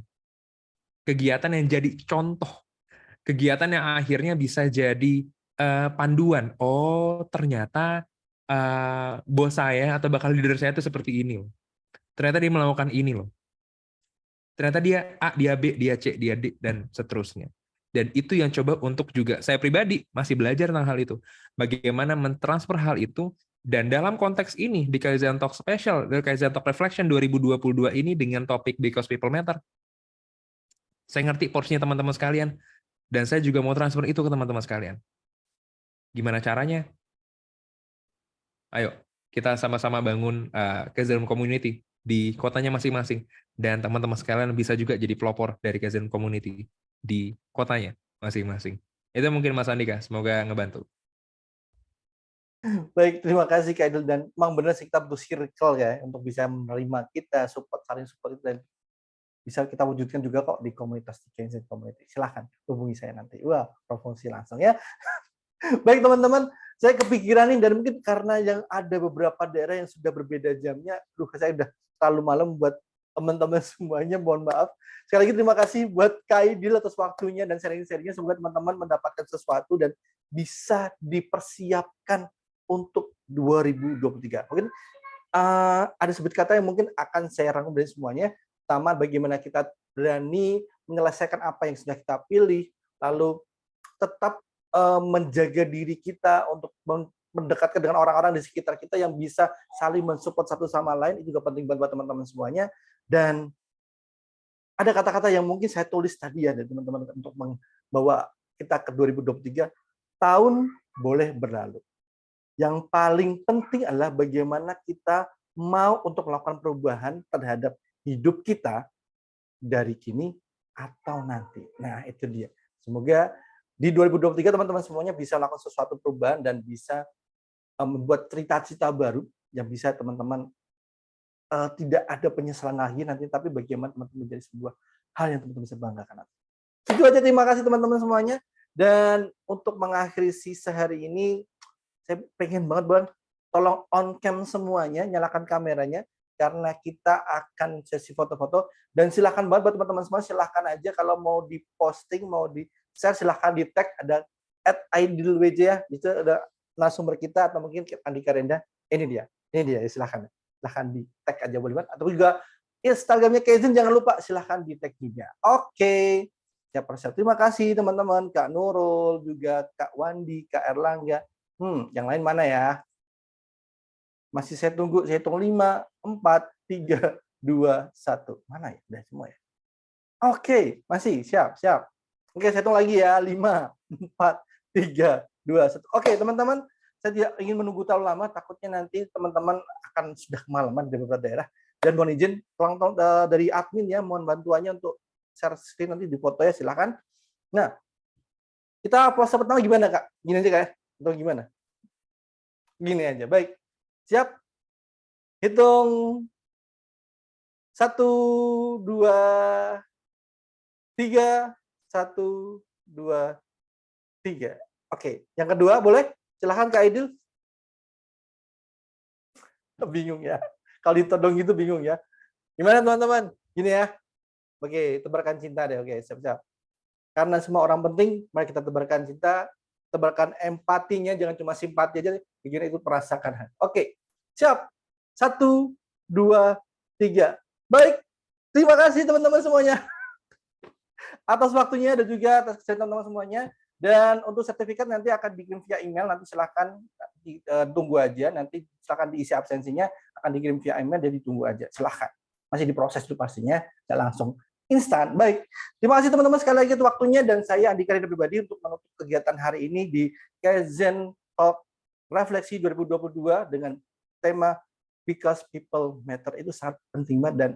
Kegiatan yang jadi contoh. Kegiatan yang akhirnya bisa jadi panduan. Oh, ternyata bos saya atau bakal leader saya itu seperti ini loh. Ternyata dia melakukan ini loh. Ternyata dia A, dia B, dia C, dia D, dan seterusnya. Dan itu yang coba untuk juga saya pribadi masih belajar tentang hal itu. Bagaimana mentransfer hal itu, dan dalam konteks ini di Kaizen Talk Special, di Kaizen Talk Reflection 2022 ini dengan topik Because People Matter, saya ngerti porsinya teman-teman sekalian, dan saya juga mau transfer itu ke teman-teman sekalian. Gimana caranya? Ayo, kita sama-sama bangun Kaizen Community di kotanya masing-masing. Dan teman-teman sekalian bisa juga jadi pelopor dari Kaizen Community di kotanya masing-masing. Itu mungkin Mas Andika, semoga ngebantu. Baik, terima kasih Kak Idul, dan memang benar sih kita butuh circle ya untuk bisa menerima kita, saling support itu, dan bisa kita wujudkan juga kok di komunitas di Kaizen Community. Silahkan hubungi saya nanti. Wah, promosi langsung ya. Baik teman-teman, saya kepikiran nih, dan mungkin karena yang ada beberapa daerah yang sudah berbeda jamnya, saya udah terlalu malam buat teman-teman semuanya, mohon maaf. Sekali lagi terima kasih buat Kak Idil atas waktunya dan sharing-sharingnya. Semoga teman-teman mendapatkan sesuatu dan bisa dipersiapkan untuk 2023. Mungkin ada sebut kata yang mungkin akan saya rangkum dari semuanya. Pertama, bagaimana kita berani menyelesaikan apa yang sudah kita pilih, lalu tetap menjaga diri kita untuk mendekatkan dengan orang-orang di sekitar kita yang bisa saling mensupport satu sama lain. Itu juga penting buat teman-teman semuanya. Dan ada kata-kata yang mungkin saya tulis tadi ya dari teman-teman untuk membawa kita ke 2023. Tahun boleh berlalu. Yang paling penting adalah bagaimana kita mau untuk melakukan perubahan terhadap hidup kita dari kini atau nanti. Nah, itu dia. Semoga di 2023 teman-teman semuanya bisa melakukan sesuatu perubahan dan bisa membuat cerita-cerita baru yang bisa teman-teman tidak ada penyesalan lagi nanti, tapi bagaimana teman-teman menjadi sebuah hal yang teman-teman bisa banggakan. Itu aja, terima kasih teman-teman semuanya. Dan untuk mengakhiri sisa hari ini, saya pengen banget, Bang, tolong on cam semuanya, nyalakan kameranya. karena kita akan sesi foto-foto. Dan silahkan banget buat teman-teman semua, silahkan aja kalau mau diposting, mau di-share, silahkan di-tag, ada @aidilwj ya, itu ada narasumber kita, atau mungkin Andika Renda. Ini dia, silahkan di-tag aja boleh banget, atau juga Instagramnya Kaizen jangan lupa, silahkan di-tag juga. Oke. Siap. Terima kasih teman-teman, Kak Nurul, juga Kak Wandi, Kak Erlangga. Yang lain mana ya? Masih saya tunggu, saya hitung 5, 4, 3, 2, 1. Mana ya? Udah semua ya? Oke, masih, siap. Oke, saya hitung lagi ya. 5, 4, 3, 2, 1. Oke, teman-teman, saya tidak ingin menunggu terlalu lama, takutnya nanti teman-teman akan sudah kemalaman di beberapa daerah. Dan mohon izin, dari admin ya, mohon bantuannya untuk share screen nanti di foto ya, silakan. Nah, kita puasa pertama gimana, Kak? Gini aja, Kak, ya? Atau gimana? Gini aja, baik. Siap? Hitung 1, 2, 3, 1, 2, 3. Oke, yang kedua boleh? Silahkan Kak Aidil. Bingung ya. Kalau ditodong gitu bingung ya. Gimana teman-teman? Gini ya. Oke, tebarkan cinta deh. Oke, siap-siap. Karena semua orang penting, mari kita tebarkan cinta, tebarkan empatinya, jangan cuma simpati aja, bikin itu merasakan. Oke, siap. 1, 2, 3. Baik, terima kasih teman-teman semuanya atas waktunya dan juga atas kesehatan teman-teman semuanya. Dan untuk sertifikat nanti akan dikirim via email, nanti silakan tunggu aja, nanti silakan diisi absensinya, akan dikirim via email, jadi tunggu aja, silakan. Masih diproses itu pastinya, tidak langsung instan. Baik, terima kasih teman-teman sekali lagi untuk waktunya, dan saya Andika Renda pribadi untuk menutup kegiatan hari ini di Kaizen Talk Refleksi 2022 dengan tema Because People Matter. Itu sangat penting banget, dan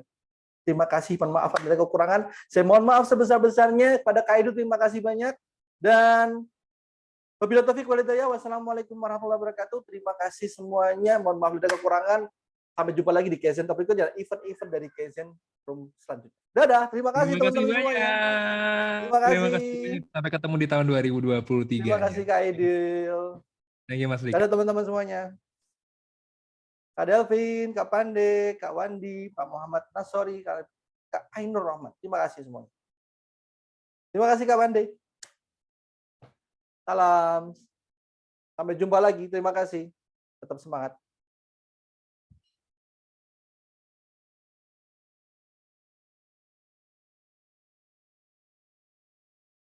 terima kasih, mohon maaf ada kekurangan. Saya mohon maaf sebesar-besarnya kepada Kak Edu, terima kasih banyak. Dan wabillahi taufiq wal hidayah. Wassalamualaikum warahmatullahi wabarakatuh. Terima kasih semuanya. Mohon maaf ada kekurangan. Sampai jumpa lagi di Kaizen Talk berikutnya, event-event dari Kaizen Room selanjutnya. Dadah, terima kasih Terima kasih teman-teman banyak. semuanya. Terima Terima kasih. kasih banyak. Sampai ketemu di tahun 2023 Terima ya. kasih Kak Edil. Thank you Mas Dika. Dadah teman-teman semuanya. Kak Delvin, Kak Pande, Kak Wandi, Pak Muhammad Nasori, Kak Ainur Rahman. Terima kasih semuanya. Terima kasih Kak Pande. Salam. Sampai jumpa lagi. Terima kasih. Tetap semangat.